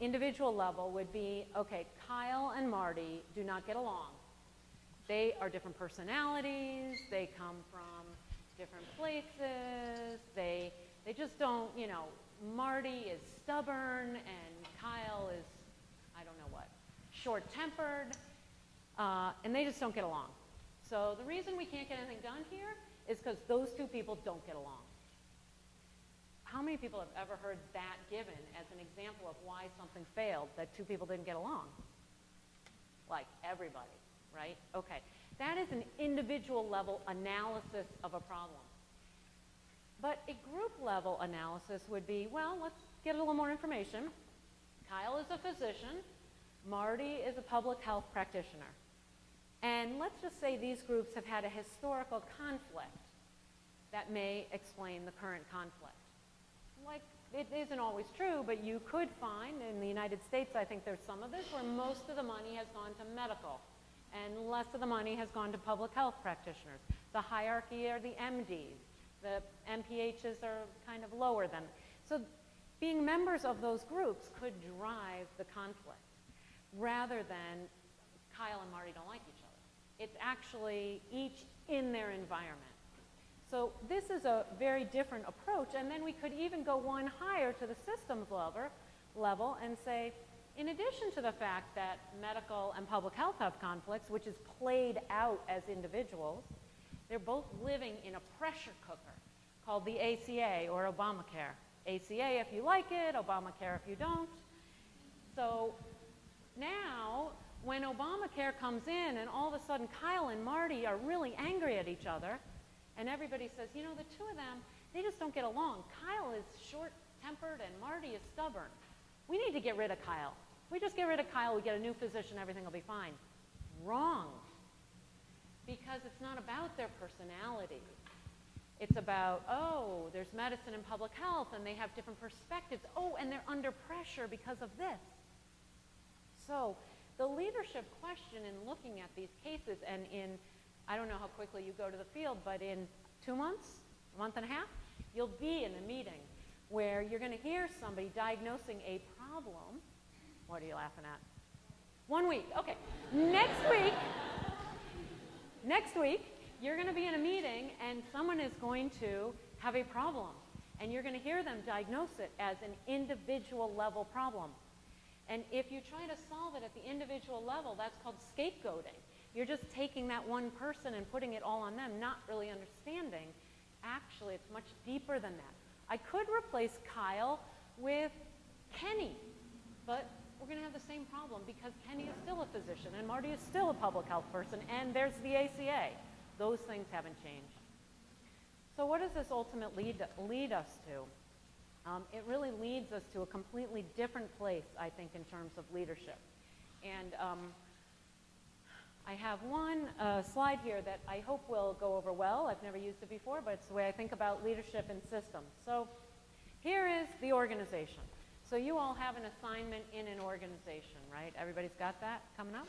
Individual level would be, okay, Kyle and Marty do not get along. They are different personalities, they come from different places, they just don't, you know, Marty is stubborn and Kyle is, I don't know what, short-tempered, and they just don't get along. So the reason we can't get anything done here is because those two people don't get along. How many people have ever heard that given as an example of why something failed, that two people didn't get along? Like everybody, right? Okay. That is an individual level analysis of a problem. But a group level analysis would be, well, let's get a little more information. Kyle is a physician. Marty is a public health practitioner. And let's just say these groups have had a historical conflict that may explain the current conflict. Like, it isn't always true, but you could find in the United States, I think there's some of this, where most of the money has gone to medical and less of the money has gone to public health practitioners. The hierarchy are the MDs. The MPHs are kind of lower than. So being members of those groups could drive the conflict rather than Kyle and Marty don't like each other. It's actually each in their environment. So this is a very different approach, and then we could even go one higher to the systems level and say, in addition to the fact that medical and public health have conflicts, which is played out as individuals, they're both living in a pressure cooker called the ACA or Obamacare. ACA if you like it, Obamacare if you don't. So now, when Obamacare comes in and all of a sudden Kyle and Marty are really angry at each other, and everybody says, you know, the two of them, they just don't get along. Kyle is short-tempered and Marty is stubborn. We need to get rid of Kyle. If we just get rid of Kyle, we get a new physician, everything will be fine. Wrong. Because it's not about their personality. It's about, oh, there's medicine and public health, and they have different perspectives. Oh, and they're under pressure because of this. So the leadership question in looking at these cases, and in, I don't know how quickly you go to the field, but in 2 months, a month and a half, you'll be in a meeting where you're going to hear somebody diagnosing a problem. What are you laughing at? 1 week. Okay. Next week, you're going to be in a meeting and someone is going to have a problem. And you're going to hear them diagnose it as an individual level problem. And if you try to solve it at the individual level, that's called scapegoating. You're just taking that one person and putting it all on them, not really understanding. Actually, it's much deeper than that. I could replace Kyle with Kenny, but we're going to have the same problem because Kenny is still a physician and Marty is still a public health person, and there's the ACA. Those things haven't changed. So what does this ultimately lead us to? It really leads us to a completely different place, I think, in terms of leadership. And I have one slide here that I hope will go over well. I've never used it before, but it's the way I think about leadership and systems. So here is the organization. So you all have an assignment in an organization, right? Everybody's got that coming up?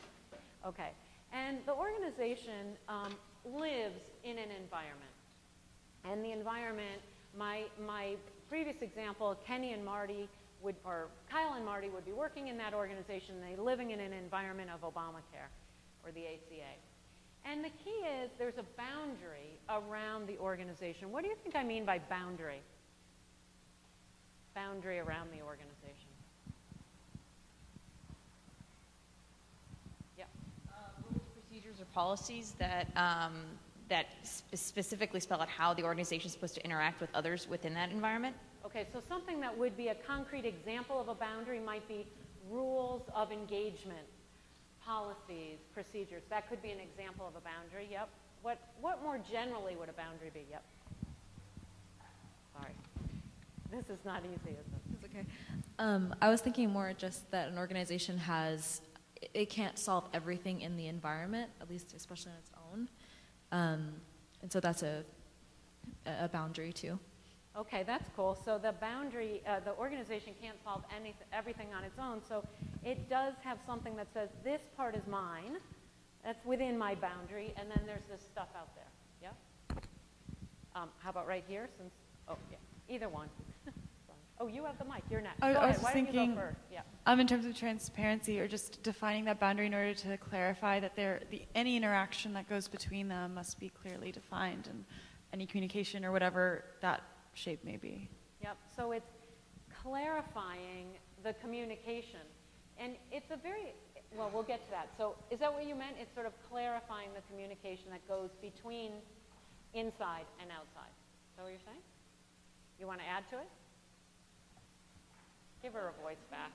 Okay. And the organization lives in an environment. And the environment, my previous example, Kenny and Marty would, or Kyle and Marty would be working in that organization, they living in an environment of Obamacare or the ACA. And the key is there's a boundary around the organization. What do you think I mean by boundary? Boundary around the organization. policies that that specifically spell out how the organization is supposed to interact with others within that environment? Okay, so something that would be a concrete example of a boundary might be rules of engagement, policies, procedures. That could be an example of a boundary, yep. What more generally would a boundary be? Yep. Sorry. This is not easy, is it? It's okay. I was thinking more just that an organization has, it can't solve everything in the environment, at least especially on its own. And so that's a boundary too. Okay, that's cool. So the boundary, the organization can't solve everything on its own. So it does have something that says, this part is mine. That's within my boundary. And then there's this stuff out there. Yeah? How about right here? Since, oh, yeah. Either one. Oh, you have the mic. You're next. I was Why thinking, don't you go first? Yeah. In terms of transparency, or just defining that boundary in order to clarify that any interaction that goes between them must be clearly defined, and any communication or whatever that shape may be. Yep. So it's clarifying the communication, and it's a very well. We'll get to that. So is that what you meant? It's sort of clarifying the communication that goes between inside and outside. Is that what you're saying? You want to add to it? Give her a voice back.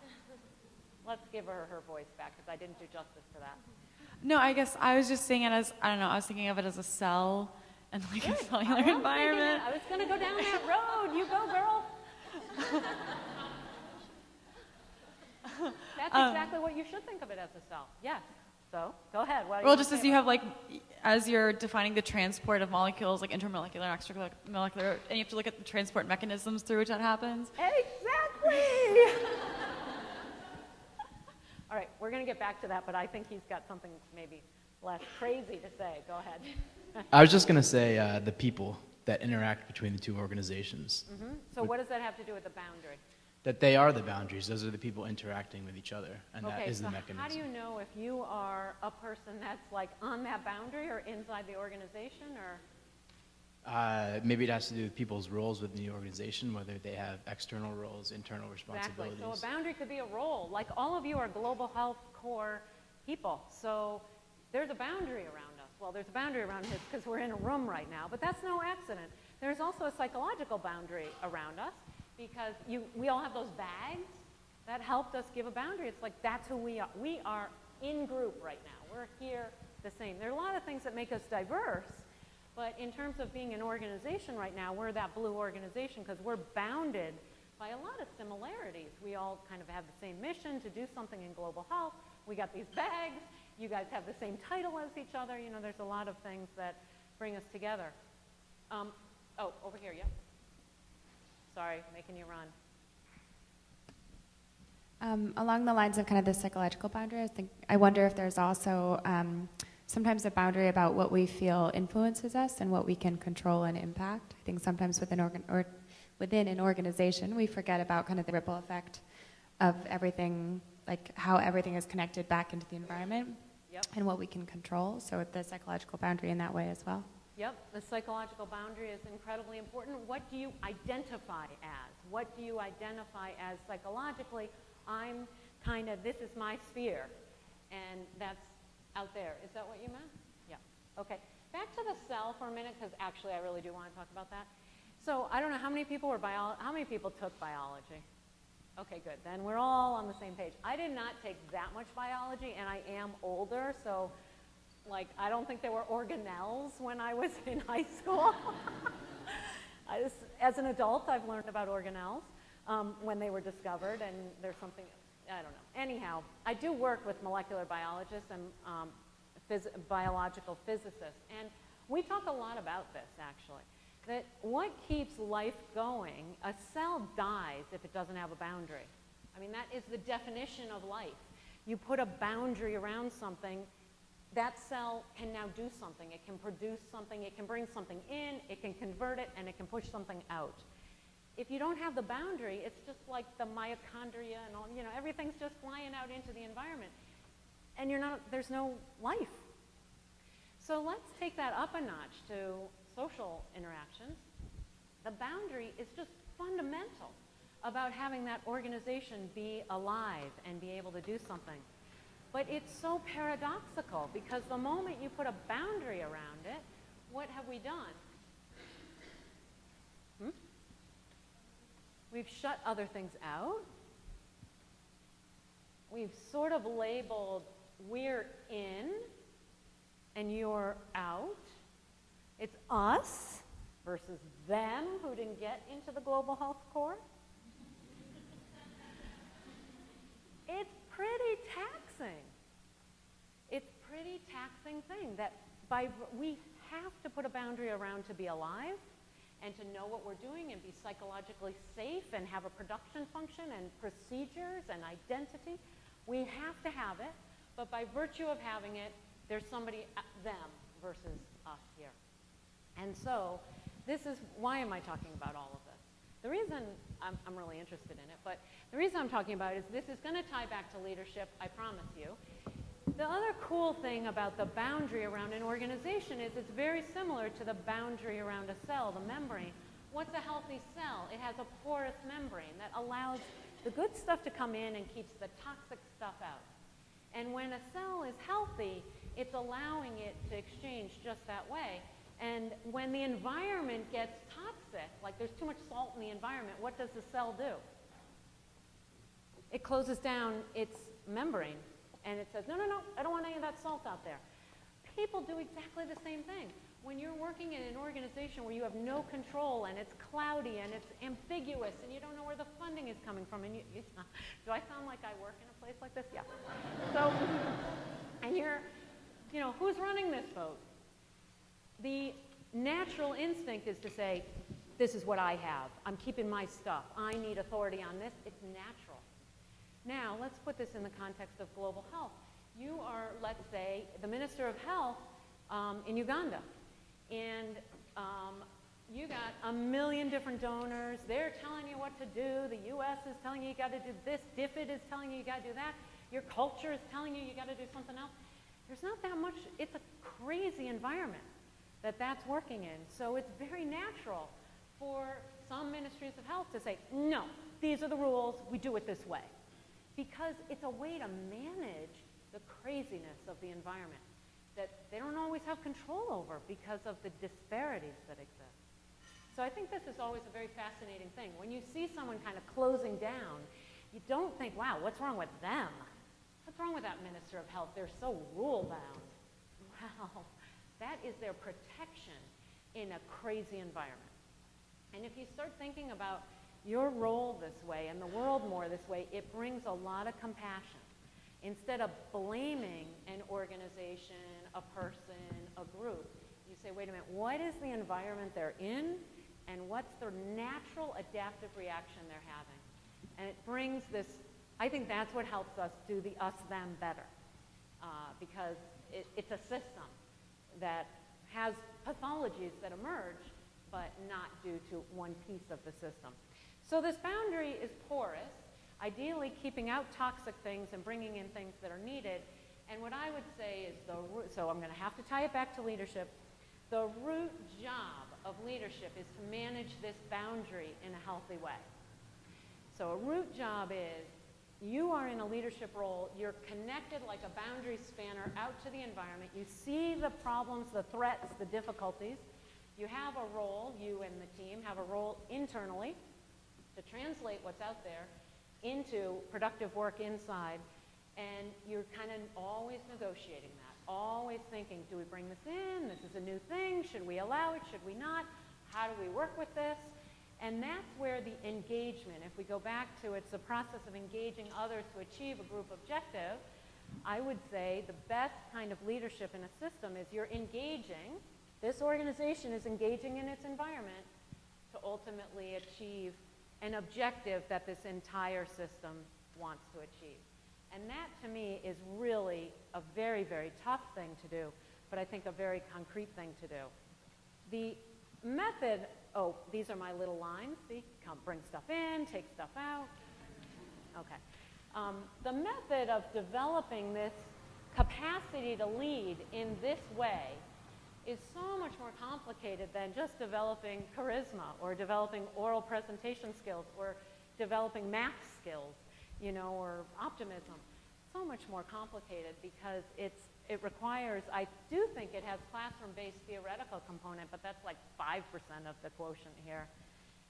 Let's give her her voice back, because I didn't do justice to that. No, I guess I was just saying it as, I don't know, I was thinking of it as a cell and like a cellular environment. I was going to go down that road. You go, girl. That's exactly what you should think of it as a cell. Yes. So, go ahead. Well, just as you have, like, as you're defining the transport of molecules, like intermolecular and extramolecular, and you have to look at the transport mechanisms through which that happens. Exactly. All right, we're going to get back to that, but I think he's got something maybe less crazy to say. Go ahead. I was just going to say the people that interact between the two organizations. Mm-hmm. So what does that have to do with the boundary? That they are the boundaries. Those are the people interacting with each other, and that is the mechanism. How do you know if you are a person that's like on that boundary or inside the organization, or? Maybe it has to do with people's roles within the organization, whether they have external roles, internal responsibilities. Exactly. So a boundary could be a role. Like all of you are global health core people, so there's a boundary around us. Well, there's a boundary around us because we're in a room right now, but that's no accident. There's also a psychological boundary around us, because we all have those bags that helped us give a boundary. It's like that's who we are. We are in group right now. We're here the same. There are a lot of things that make us diverse, but in terms of being an organization right now, we're that blue organization because we're bounded by a lot of similarities. We all kind of have the same mission to do something in global health. We got these bags. You guys have the same title as each other. You know, there's a lot of things that bring us together. Oh, over here, yeah. Sorry, making you run. Along the lines of kind of the psychological boundary, I wonder if there's also sometimes a boundary about what we feel influences us and what we can control and impact. I think sometimes within an organization, we forget about kind of the ripple effect of everything, like how everything is connected back into the environment, and what we can control. So the psychological boundary in that way as well. Yep, the psychological boundary is incredibly important. What do you identify as? What do you identify as psychologically? I'm kind of, this is my sphere, and that's out there. Is that what you meant? Yeah. Okay. Back to the cell for a minute, because actually I really do want to talk about that. So I don't know how many people were how many people took biology? Okay, good. Then we're all on the same page. I did not take that much biology, and I am older, so like, I don't think there were organelles when I was in high school. As an adult, I've learned about organelles when they were discovered, and there's something, I don't know. Anyhow, I do work with molecular biologists and biological physicists, and we talk a lot about this, actually. That what keeps life going, a cell dies if it doesn't have a boundary. I mean, that is the definition of life. You put a boundary around something, that cell can now do something. It can produce something, it can bring something in, it can convert it, and it can push something out. If you don't have the boundary, it's just like the mitochondria and all, you know, everything's just flying out into the environment. And there's no life. So let's take that up a notch to social interactions. The boundary is just fundamental about having that organization be alive and be able to do something. But it's so paradoxical because the moment you put a boundary around it, what have we done? We've shut other things out. We've sort of labeled we're in and you're out. It's us versus them who didn't get into the global health core. It's pretty taxing. It's a pretty taxing thing that we have to put a boundary around to be alive and to know what we're doing and be psychologically safe and have a production function and procedures and identity. We have to have it, but by virtue of having it, there's somebody, them, versus us here. And so this is, why am I talking about all of this? The reason I'm really interested in it, but the reason I'm talking about it is this is going to tie back to leadership, I promise you. The other cool thing about the boundary around an organization is it's very similar to the boundary around a cell, the membrane. What's a healthy cell? It has a porous membrane that allows the good stuff to come in and keeps the toxic stuff out. And when a cell is healthy, it's allowing it to exchange just that way. And when the environment gets toxic, like there's too much salt in the environment, what does the cell do? It closes down its membrane and it says, no, no, no, I don't want any of that salt out there. People do exactly the same thing. When you're working in an organization where you have no control and it's cloudy and it's ambiguous and you don't know where the funding is coming from, and do I sound like I work in a place like this? Yeah. So, and you're, you know, who's running this boat? The natural instinct is to say, this is what I have. I'm keeping my stuff. I need authority on this. It's natural. Now, let's put this in the context of global health. You are, let's say, the Minister of Health in Uganda. And you got 1 million different donors. They're telling you what to do. The U.S. is telling you you got to do this. DFID is telling you you got to do that. Your culture is telling you you got to do something else. There's not that much. It's a crazy environment that's working in. So it's very natural for some ministries of health to say, no, these are the rules. We do it this way. Because it's a way to manage the craziness of the environment that they don't always have control over because of the disparities that exist. So I think this is always a very fascinating thing. When you see someone kind of closing down, you don't think, wow, what's wrong with them? What's wrong with that Minister of Health? They're so rule-bound. Well, that is their protection in a crazy environment. And if you start thinking about your role this way and the world more this way, it brings a lot of compassion. Instead of blaming an organization, a person, a group, you say, wait a minute, what is the environment they're in and what's the natural adaptive reaction they're having? And it brings this, I think that's what helps us do the us-them better because it's a system that has pathologies that emerge but not due to one piece of the system. So this boundary is porous, ideally keeping out toxic things and bringing in things that are needed. And what I would say is, so I'm going to have to tie it back to leadership, the root job of leadership is to manage this boundary in a healthy way. So a root job is, you are in a leadership role, you're connected like a boundary spanner out to the environment, you see the problems, the threats, the difficulties, you have a role, you and the team have a role internally to translate what's out there into productive work inside, and you're kind of always negotiating that, always thinking, do we bring this in? This is a new thing. Should we allow it? Should we not? How do we work with this? And that's where the engagement, if we go back to it's the process of engaging others to achieve a group objective, I would say the best kind of leadership in a system is you're engaging, this organization is engaging in its environment to ultimately achieve an objective that this entire system wants to achieve. And that, to me, is really a very, very tough thing to do, but I think a very concrete thing to do. The method, oh, these are my little lines. See, come bring stuff in, take stuff out. Okay. The method of developing this capacity to lead in this way is so much more complicated than just developing charisma or developing oral presentation skills or developing math skills, you know, or optimism. so much more complicated because it requires, I do think it has classroom-based theoretical component, but that's like 5% of the quotient here.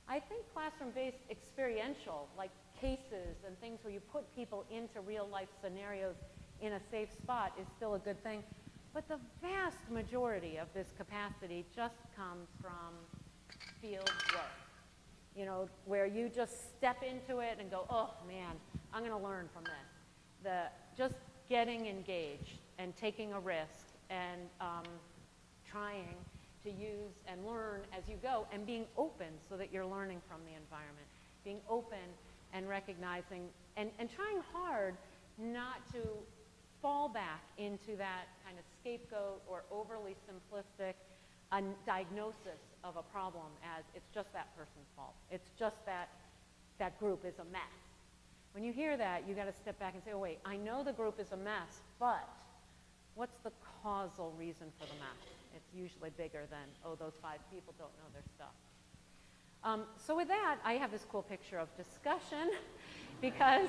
I think classroom-based experiential, like cases and things where you put people into real-life scenarios in a safe spot is still a good thing. But the vast majority of this capacity just comes from field work, you know, where you just step into it and go, oh, man, I'm going to learn from this. Just getting engaged and taking a risk and trying to use and learn as you go and being open so that you're learning from the environment. Being open and recognizing and trying hard not to fall back into that kind of scapegoat or overly simplistic diagnosis of a problem as it's just that person's fault. It's just that that group is a mess. When you hear that, you got to step back and say, oh, wait, I know the group is a mess, but what's the causal reason for the mess? It's usually bigger than, oh, those 5 people don't know their stuff. So with that, I have this cool picture of discussion because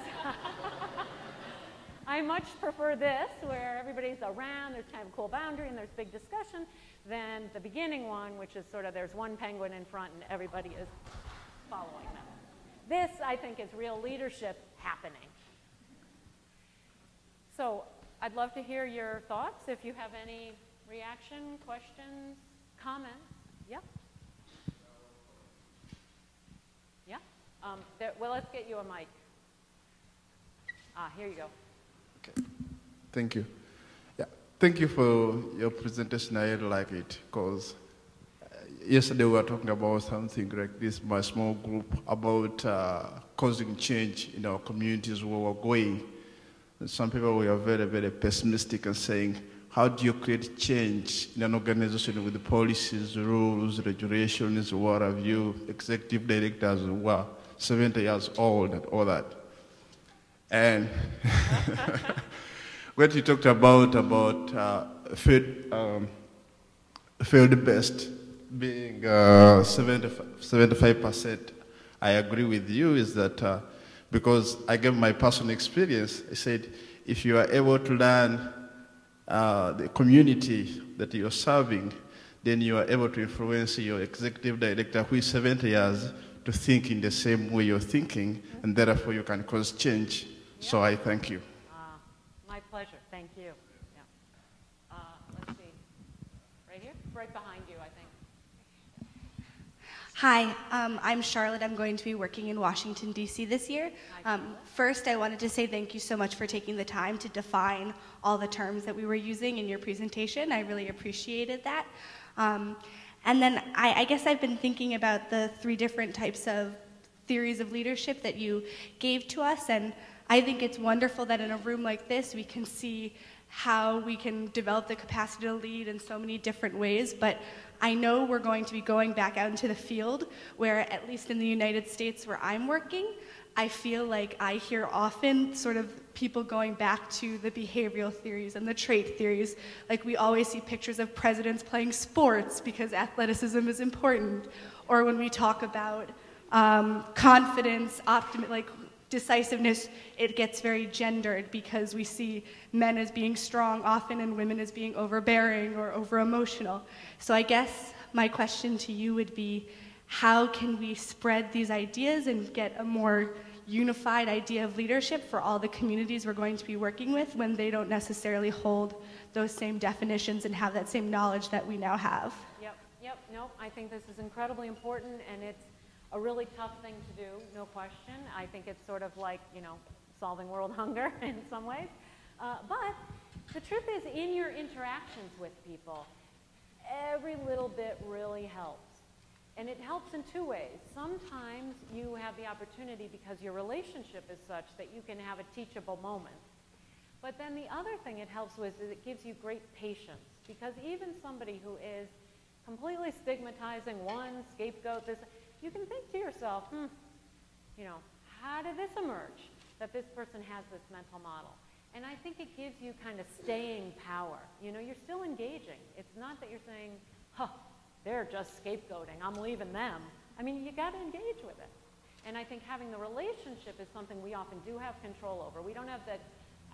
I much prefer this, where everybody's around, there's kind of a cool boundary, and there's big discussion, than the beginning one, which is sort of there's one penguin in front and everybody is following them. This, I think, is real leadership happening. So I'd love to hear your thoughts. If you have any reaction, questions, comments. Yeah? Yeah? Well, let's get you a mic. Here you go. Okay. Thank you. Yeah. Thank you for your presentation. I really like it because yesterday we were talking about something like this, my small group, about causing change in our communities where we're going. And some people were very, very pessimistic and saying, how do you create change in an organization with the policies, rules, regulations, what have you, executive directors who are 70 years old and all that. And what you talked about field-based being 75%, I agree with you, is that because I gave my personal experience, I said, if you are able to learn the community that you're serving, then you are able to influence your executive director, who is 70 years, to think in the same way you're thinking, and therefore you can cause change. Yeah. So I thank you. My pleasure. Thank you. Yeah. Let's see. Right here? Right behind you, I think. Hi, I'm Charlotte. I'm going to be working in Washington, D.C. this year. First, I wanted to say thank you so much for taking the time to define all the terms that we were using in your presentation. I really appreciated that. And then I guess I've been thinking about the 3 different types of theories of leadership that you gave to us, and I think it's wonderful that in a room like this we can see how we can develop the capacity to lead in so many different ways, but I know we're going to be going back out into the field where, at least in the United States where I'm working, I feel like I hear often sort of people going back to the behavioral theories and the trait theories. Like, we always see pictures of presidents playing sports because athleticism is important. Or when we talk about confidence, like decisiveness, it gets very gendered because we see men as being strong often and women as being overbearing or over-emotional. So I guess my question to you would be, how can we spread these ideas and get a more unified idea of leadership for all the communities we're going to be working with when they don't necessarily hold those same definitions and have that same knowledge that we now have? Yep, no, I think this is incredibly important, and it's a really tough thing to do, no question. I think it's sort of like, you know, solving world hunger in some ways. But the truth is, in your interactions with people, every little bit really helps. And it helps in 2 ways. Sometimes you have the opportunity, because your relationship is such, that you can have a teachable moment. But then the other thing it helps with is it gives you great patience. Because even somebody who is completely stigmatizing one scapegoat, this, you can think to yourself, you know, how did this emerge, that this person has this mental model? And I think it gives you kind of staying power. You know, you're still engaging. It's not that you're saying, huh, they're just scapegoating, I'm leaving them. I mean, you got to engage with it. And I think having the relationship is something we often do have control over. We don't have the,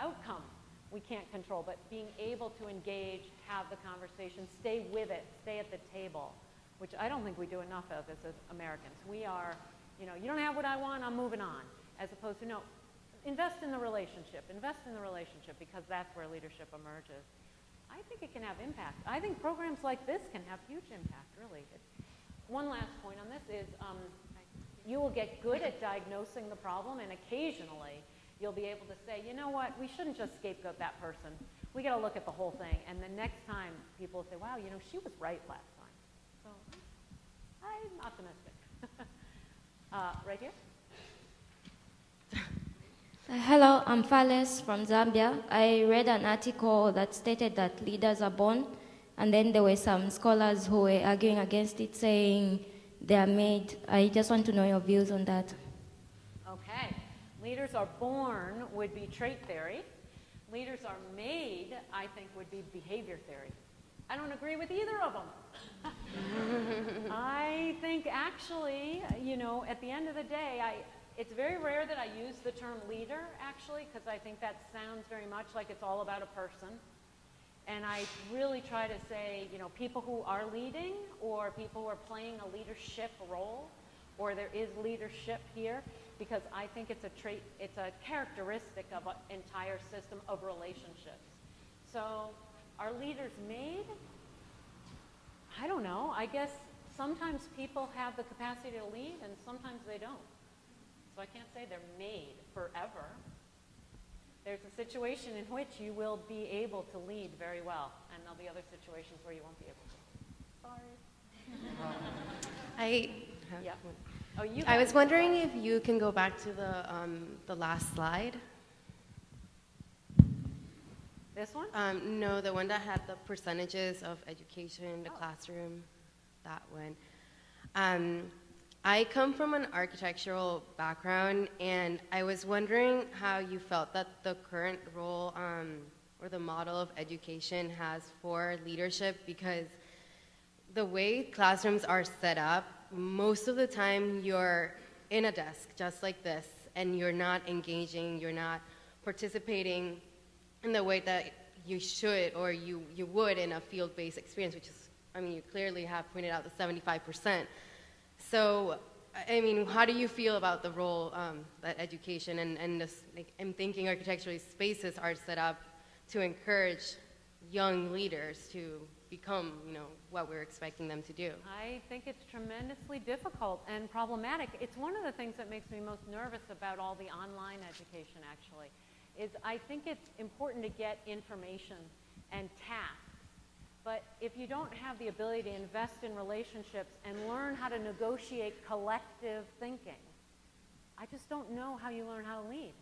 outcome we can't control, but being able to engage, have the conversation, stay with it, stay at the table, which I don't think we do enough of as Americans. We are, you know, you don't have what I want, I'm moving on, as opposed to, no, invest in the relationship, because that's where leadership emerges. I think it can have impact. I think programs like this can have huge impact, really. One last point on this is you will get good at diagnosing the problem, and occasionally you'll be able to say, you know what, we shouldn't just scapegoat that person. We got to look at the whole thing. And the next time people will say, wow, you know, she was right last time. So I'm optimistic. Right here. Hello, I'm Fales from Zambia. I read an article that stated that leaders are born, and then there were some scholars who were arguing against it, saying they are made. I just want to know your views on that. Okay. Leaders are born would be trait theory. Leaders are made, I think, would be behavior theory. I don't agree with either of them. I think actually, you know, at the end of the day, it's very rare that I use the term leader, actually, because I think that sounds very much like it's all about a person. And I really try to say, you know, people who are leading or people who are playing a leadership role, or there is leadership here, because I think it's a trait, it's a characteristic of an entire system of relationships. So are leaders made? I don't know. I guess sometimes people have the capacity to lead and sometimes they don't. So I can't say they're made forever. There's a situation in which you will be able to lead very well, and there'll be other situations where you won't be able to. Sorry. I was wondering if you can go back to the last slide. This one? No, the one that had the percentages of education, the classroom, that one. I come from an architectural background, and I was wondering how you felt that the current role or the model of education has for leadership, because the way classrooms are set up, most of the time you're in a desk just like this, and you're not engaging, you're not participating in the way that you should or you would in a field-based experience, which is, I mean, you clearly have pointed out the 75%. So, I mean, how do you feel about the role that education and this, like, I'm thinking architecturally spaces are set up to encourage young leaders to become, you know, what we're expecting them to do? I think it's tremendously difficult and problematic. It's one of the things that makes me most nervous about all the online education, actually, is I think it's important to get information and tasks. But if you don't have the ability to invest in relationships and learn how to negotiate collective thinking, I just don't know how you learn how to lead.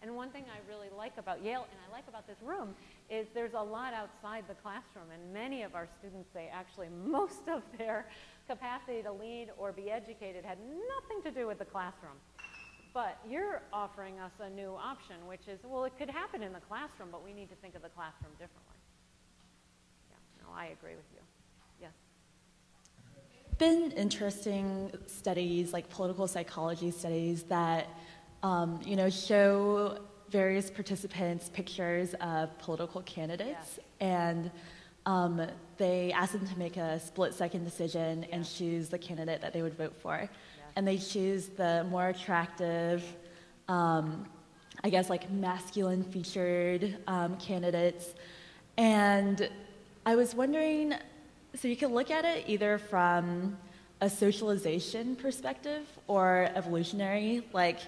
And one thing I really like about Yale, and I like about this room, is there's a lot outside the classroom. And many of our students say actually most of their capacity to lead or be educated had nothing to do with the classroom. But you're offering us a new option, which is, well, it could happen in the classroom, but we need to think of the classroom differently. I agree with you. Yes. Been interesting studies, like political psychology studies, that you know, show various participants pictures of political candidates, and they ask them to make a split-second decision and choose the candidate that they would vote for, and they choose the more attractive, I guess, like masculine-featured candidates, and I was wondering, so you could look at it either from a socialization perspective or evolutionary, like,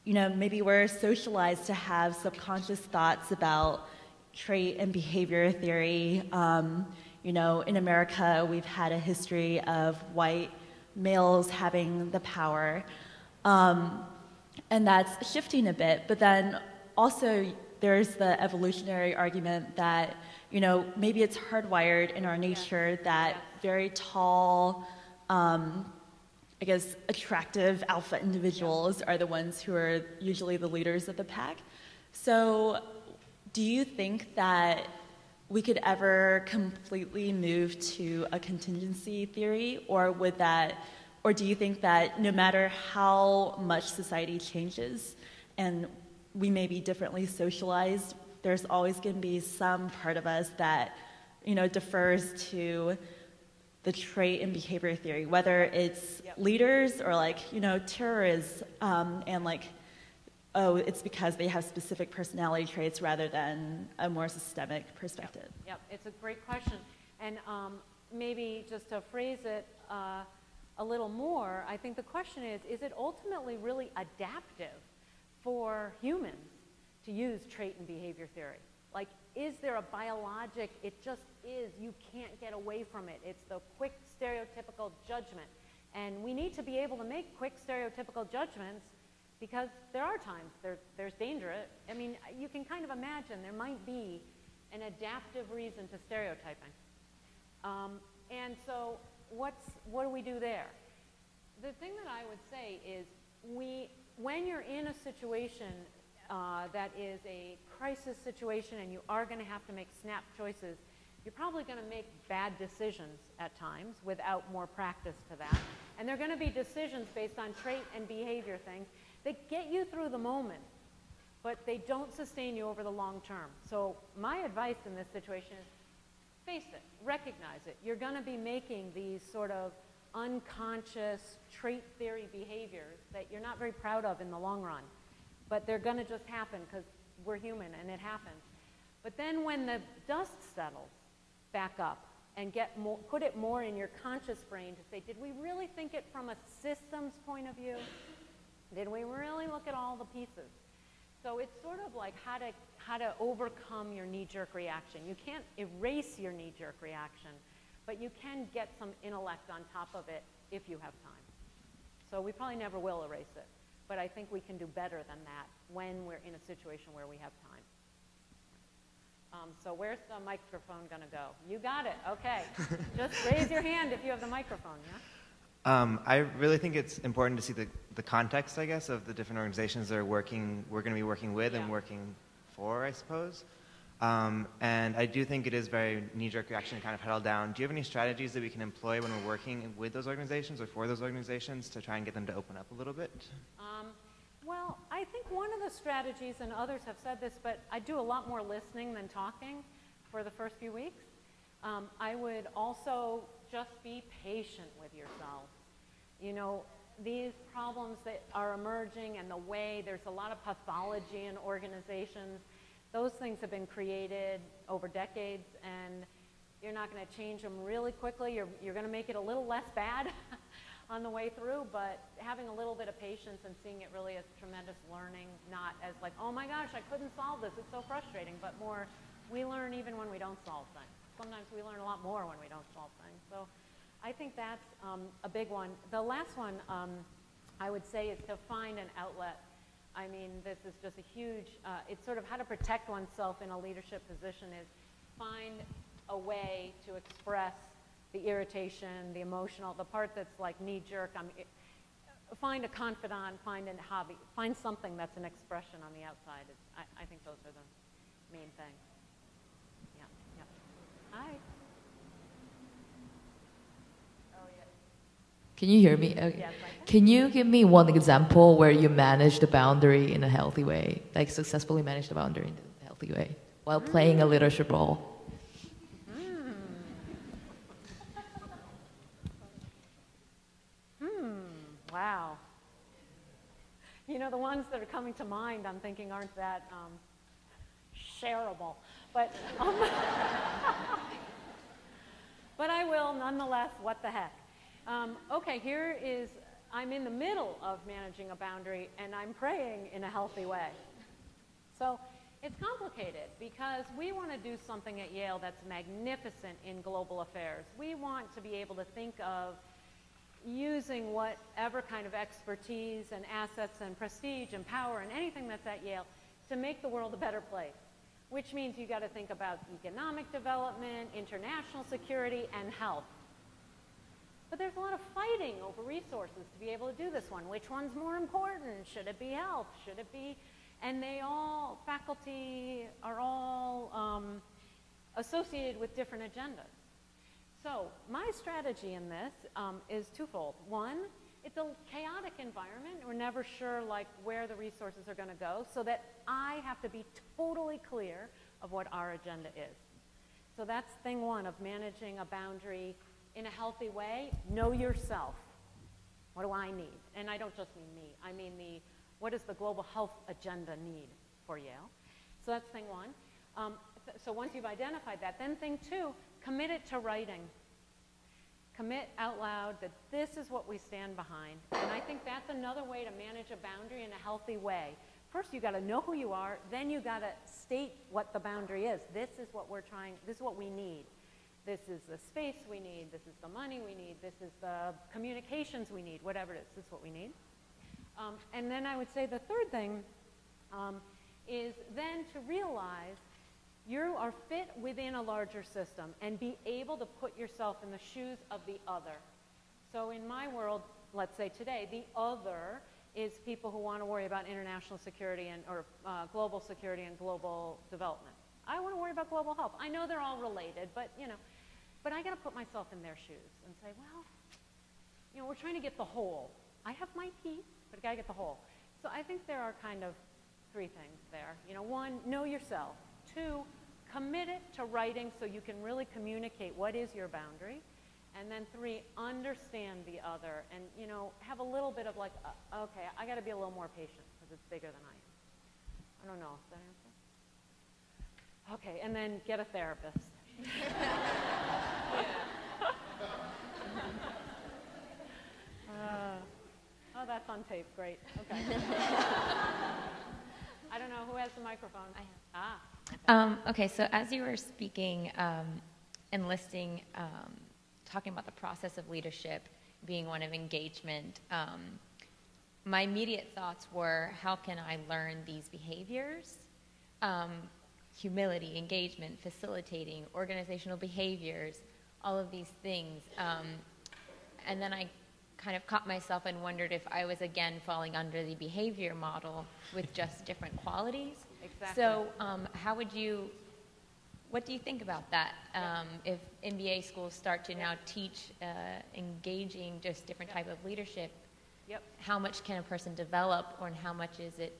you know, maybe we're socialized to have subconscious thoughts about trait and behavior theory. You know, in America, we've had a history of white males having the power, and that's shifting a bit, but then also there's the evolutionary argument that, you know, maybe it's hardwired in our nature that very tall, I guess, attractive alpha individuals are the ones who are usually the leaders of the pack. So do you think that we could ever completely move to a contingency theory, or do you think that no matter how much society changes and we may be differently socialized, there's always going to be some part of us that, you know, defers to the trait and behavior theory, whether it's leaders or like, you know, terrorists, and like, oh, it's because they have specific personality traits rather than a more systemic perspective. Yep, it's a great question. And maybe just to phrase it a little more, I think the question is it ultimately really adaptive for humans to use trait and behavior theory? Like, is there a biologic, it just is, you can't get away from it. It's the quick stereotypical judgment. And we need to be able to make quick stereotypical judgments because there are times there's danger. I mean, you can kind of imagine there might be an adaptive reason to stereotyping. And so what do we do there? The thing that I would say is when you're in a situation that is a crisis situation and you are going to have to make snap choices, you're probably going to make bad decisions at times without more practice to that. And they're going to be decisions based on trait and behavior things that get you through the moment, but they don't sustain you over the long term. So my advice in this situation is face it, recognize it. You're going to be making these sort of unconscious trait theory behaviors that you're not very proud of in the long run. But they're going to just happen because we're human and it happens. But then when the dust settles back up and put it more in your conscious brain to say, did we really think it from a systems point of view? Did we really look at all the pieces? So it's sort of like how to overcome your knee-jerk reaction. You can't erase your knee-jerk reaction, but you can get some intellect on top of it if you have time. So we probably never will erase it. But I think we can do better than that when we're in a situation where we have time. So where's the microphone going to go? You got it. Okay. Just raise your hand if you have the microphone, yeah? I really think it's important to see the context, I guess, of the different organizations that we're going to be working with and working for, I suppose. And I do think it is very knee-jerk reaction to kind of huddle down. Do you have any strategies that we can employ when we're working with those organizations or for those organizations to try and get them to open up a little bit? Well, I think one of the strategies, and others have said this, but I do a lot more listening than talking for the first few weeks. I would also just be patient with yourself. You know, these problems that are emerging and the way there's a lot of pathology in organizations, those things have been created over decades, and you're not going to change them really quickly. You're going to make it a little less bad on the way through, but having a little bit of patience and seeing it really as tremendous learning, not as like, oh my gosh, I couldn't solve this, it's so frustrating, but more, we learn even when we don't solve things. Sometimes we learn a lot more when we don't solve things. So I think that's a big one. The last one I would say is to find an outlet. I mean, this is just a huge, it's sort of how to protect oneself in a leadership position is find a way to express the irritation, the emotional, the part that's like knee-jerk. Find a confidant, find a hobby, find something that's an expression on the outside. I think those are the main things. Yeah, yeah. Hi. Can you hear me? Okay. Yes, can you give me one example where you managed the boundary in a healthy way, like successfully managed the boundary in a healthy way, while playing a leadership role? Wow. You know, the ones that are coming to mind, I'm thinking aren't that shareable. But, but I will nonetheless, what the heck. Okay, here is, I'm in the middle of managing a boundary and I'm praying in a healthy way. So it's complicated because we want to do something at Yale that's magnificent in global affairs. We want to be able to think of using whatever kind of expertise and assets and prestige and power and anything that's at Yale to make the world a better place, which means you got to think about economic development, international security, and health. But there's a lot of fighting over resources to be able to do this one. Which one's more important? Should it be health? Should it be? And they all, faculty are all associated with different agendas. So my strategy in this is twofold. One it's a chaotic environment. We're never sure like where the resources are going to go, so that I have to be totally clear of what our agenda is. So that's thing one of managing a boundary in a healthy way. Know yourself. What do I need? And I don't just mean me. I mean what does the global health agenda need for Yale? So that's thing one. So once you've identified that, then thing two, commit it to writing. Commit out loud that this is what we stand behind. And I think that's another way to manage a boundary in a healthy way. First, you got to know who you are. Then you got to state what the boundary is. This is what we're trying, this is what we need. This is the space we need. This is the money we need. This is the communications we need, whatever it is. This is what we need. And then I would say the third thing is then to realize you are fit within a larger system and be able to put yourself in the shoes of the other. So in my world, let's say today, the other is people who want to worry about international security and, or global security and global development. I want to worry about global health. I know they're all related, but you know, but I got to put myself in their shoes and say, well, you know, we're trying to get the whole. I have my piece, but I got to get the whole. So I think there are kind of three things there. You know, one, know yourself. Two, commit it to writing so you can really communicate what is your boundary. And then three, understand the other and, you know, have a little bit of like, okay, I got to be a little more patient because it's bigger than I am. I don't know. Does that answer? Okay, and then get a therapist. Oh, that's on tape. Great. Okay. I don't know. Who has the microphone? I have. Okay, so as you were speaking, enlisting, talking about the process of leadership being one of engagement, my immediate thoughts were, how can I learn these behaviors? Humility, engagement, facilitating, organizational behaviors, all of these things. And then I kind of caught myself and wondered if I was again falling under the behavior model with just different qualities. Exactly. So what do you think about that? If MBA schools start to now teach engaging just different type of leadership, how much can a person develop, or how much is it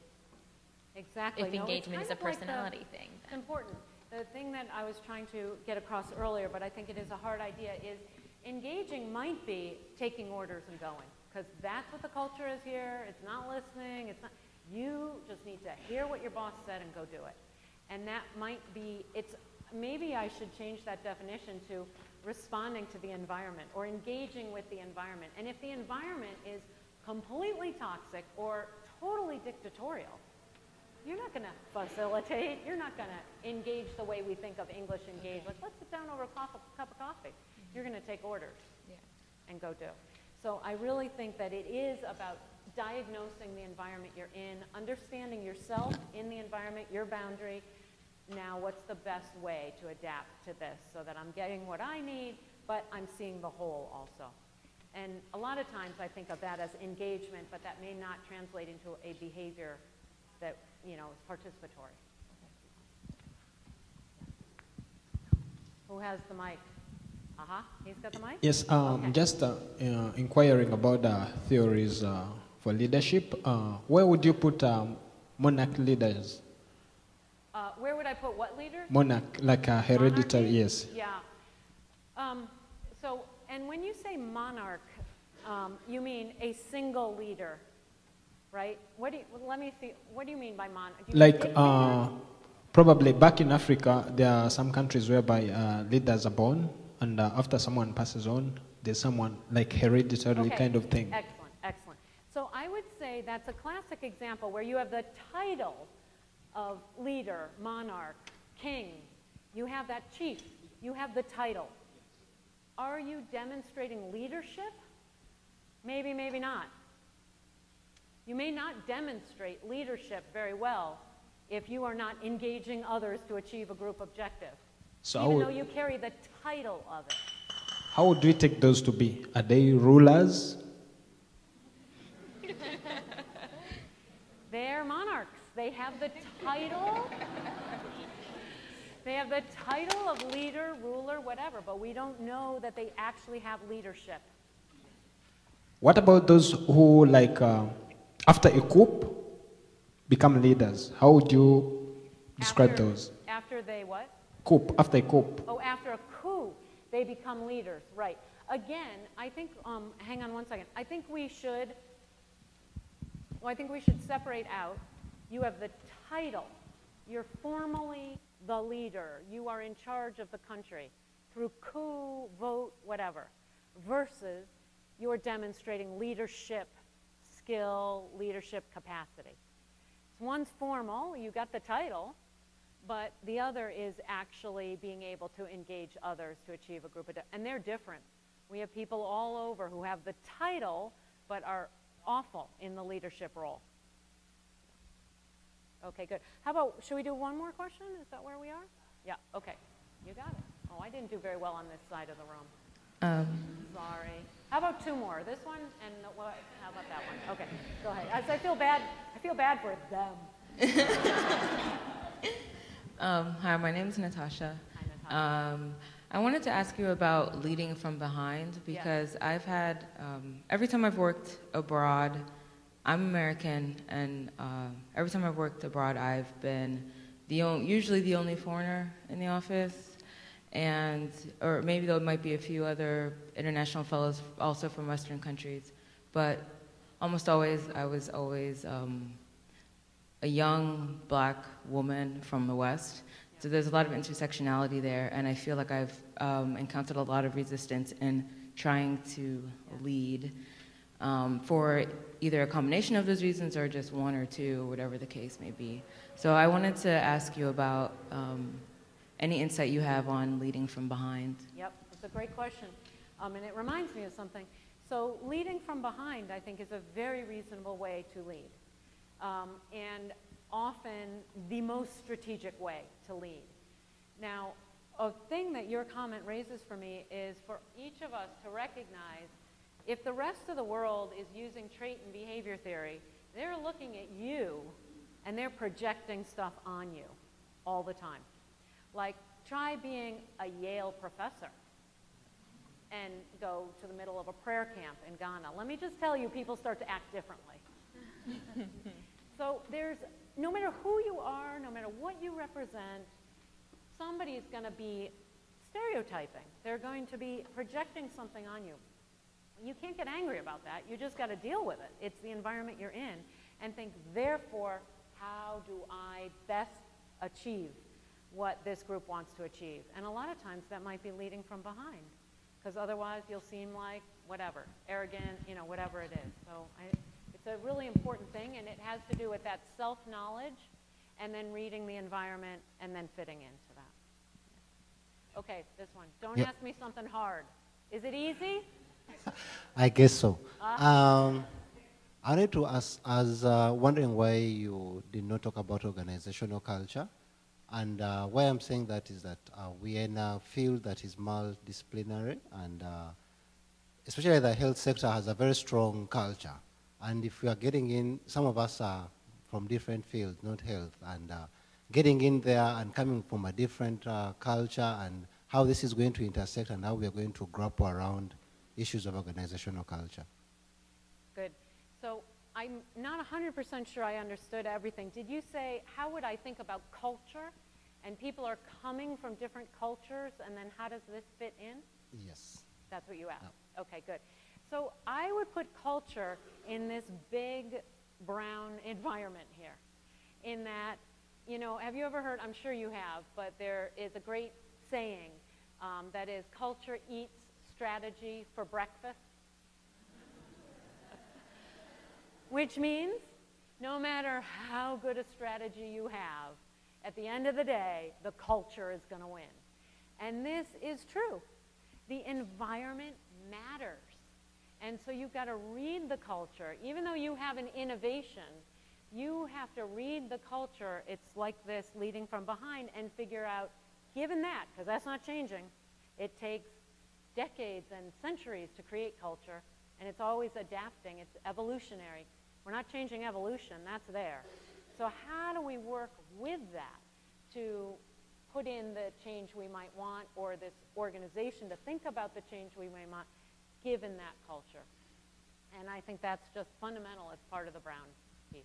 exactly. if engagement is a personality thing? It's important. The thing that I was trying to get across earlier, but I think it is a hard idea, is engaging might be taking orders and going, because that's what the culture is here. It's not listening. It's not. You just need to hear what your boss said and go do it. And that might be, maybe I should change that definition to responding to the environment or engaging with the environment. And if the environment is completely toxic or totally dictatorial, you're not going to facilitate. You're not going to engage the way we think of English engage. Like, let's sit down over a cup of coffee. You're going to take orders and go do. So I really think that it is about diagnosing the environment you're in, understanding yourself in the environment, your boundary. Now, what's the best way to adapt to this so that I'm getting what I need, but I'm seeing the whole also? And a lot of times I think of that as engagement, but that may not translate into a behavior that, you know, is participatory. Who has the mic? He's got the mic? Yes, okay. Just inquiring about theories for leadership. Where would you put monarch leaders? Where would I put what leaders? Monarch, like a hereditary, Monarchy? yes. Yeah. So, and when you say monarch, you mean a single leader, right? Let me see, what do you mean by monarch? Like, probably back in Africa, there are some countries whereby leaders are born, and after someone passes on, there's someone like hereditary kind of thing. Excellent, excellent. So I would say that's a classic example where you have the title of leader, monarch, king. You have that chief. You have the title. Are you demonstrating leadership? Maybe, maybe not. You may not demonstrate leadership very well if you are not engaging others to achieve a group objective, So even though you carry the title of it. How would we take those to be? Are they rulers? They're monarchs. They have the title. They have the title of leader, ruler, whatever, but we don't know that they actually have leadership. What about those who, like, after a coup, become leaders? How would you describe those? After they what? Coup, after a coup. Oh, after a coup, they become leaders, right. Again, I think, hang on one second. I think we should separate out. You have the title. You're formally the leader. You are in charge of the country through coup, vote, whatever, versus you're demonstrating leadership skill, leadership capacity. One's formal, you got the title, but the other is actually being able to engage others to achieve a group of, and they're different. We have people all over who have the title, but are awful in the leadership role. Okay, good. How about, should we do one more question? Is that where we are? Yeah, okay. You got it. Oh, I didn't do very well on this side of the room. Sorry. How about two more? This one and what? How about that one? Okay, go ahead. I feel bad for them. Hi, my name is Natasha. Hi, Natasha. I wanted to ask you about leading from behind because I've had, every time I've worked abroad, I'm American, and every time I've worked abroad, I've been usually the only foreigner in the office, or maybe there might be a few other international fellows also from Western countries, but almost always, I was always a young black woman from the West. So there's a lot of intersectionality there, and I feel like I've encountered a lot of resistance in trying to lead for either a combination of those reasons or just one or two, whatever the case may be. So I wanted to ask you about any insight you have on leading from behind. Yep, that's a great question. And it reminds me of something. So leading from behind, I think, is a very reasonable way to lead. And often the most strategic way to lead. Now, a thing that your comment raises for me is for each of us to recognize if the rest of the world is using trait and behavior theory, they're looking at you and they're projecting stuff on you all the time. Like, try being a Yale professor and go to the middle of a prayer camp in Ghana. Let me just tell you, people start to act differently. So there's, no matter who you are, no matter what you represent, somebody is going to be stereotyping. They're going to be projecting something on you. You can't get angry about that. You just got to deal with it. It's the environment you're in and think, therefore, how do I best achieve what this group wants to achieve? And a lot of times that might be leading from behind, because otherwise you'll seem like whatever, arrogant, whatever it is. So it's a really important thing, and it has to do with that self-knowledge and then reading the environment and then fitting into that. Okay, this one. Don't ask me something hard. Is it easy? I guess so. I wanted to ask, I was wondering why you did not talk about organizational culture. And why I'm saying that is that we are in a field that is multidisciplinary, and especially the health sector has a very strong culture. And if we are getting in, some of us are from different fields, not health, and getting in there and coming from a different culture and how this is going to intersect and how we are going to grapple around issues of organizational culture. Good. So I'm not 100% sure I understood everything. Did you say, how would I think about culture? And people are coming from different cultures, and then how does this fit in? Yes. That's what you asked. Oh. Okay, good. So I would put culture in this big brown environment here, in that, have you ever heard, I'm sure you have, but there is a great saying that is, culture eats strategy for breakfast. Which means no matter how good a strategy you have, at the end of the day, the culture is going to win. And this is true. The environment matters. And so you've got to read the culture. Even though you have an innovation, you have to read the culture. It's like this, leading from behind, and figure out, given that, because that's not changing, it takes decades and centuries to create culture, and it's always adapting. It's evolutionary. We're not changing evolution. That's there. So how do we work with that to put in the change we might want, or this organization to think about the change we may want, given that culture? And I think that's just fundamental as part of the Brown piece.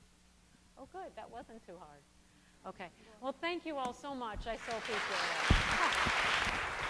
Oh, good. That wasn't too hard. Okay. Well, thank you all so much. I so appreciate it.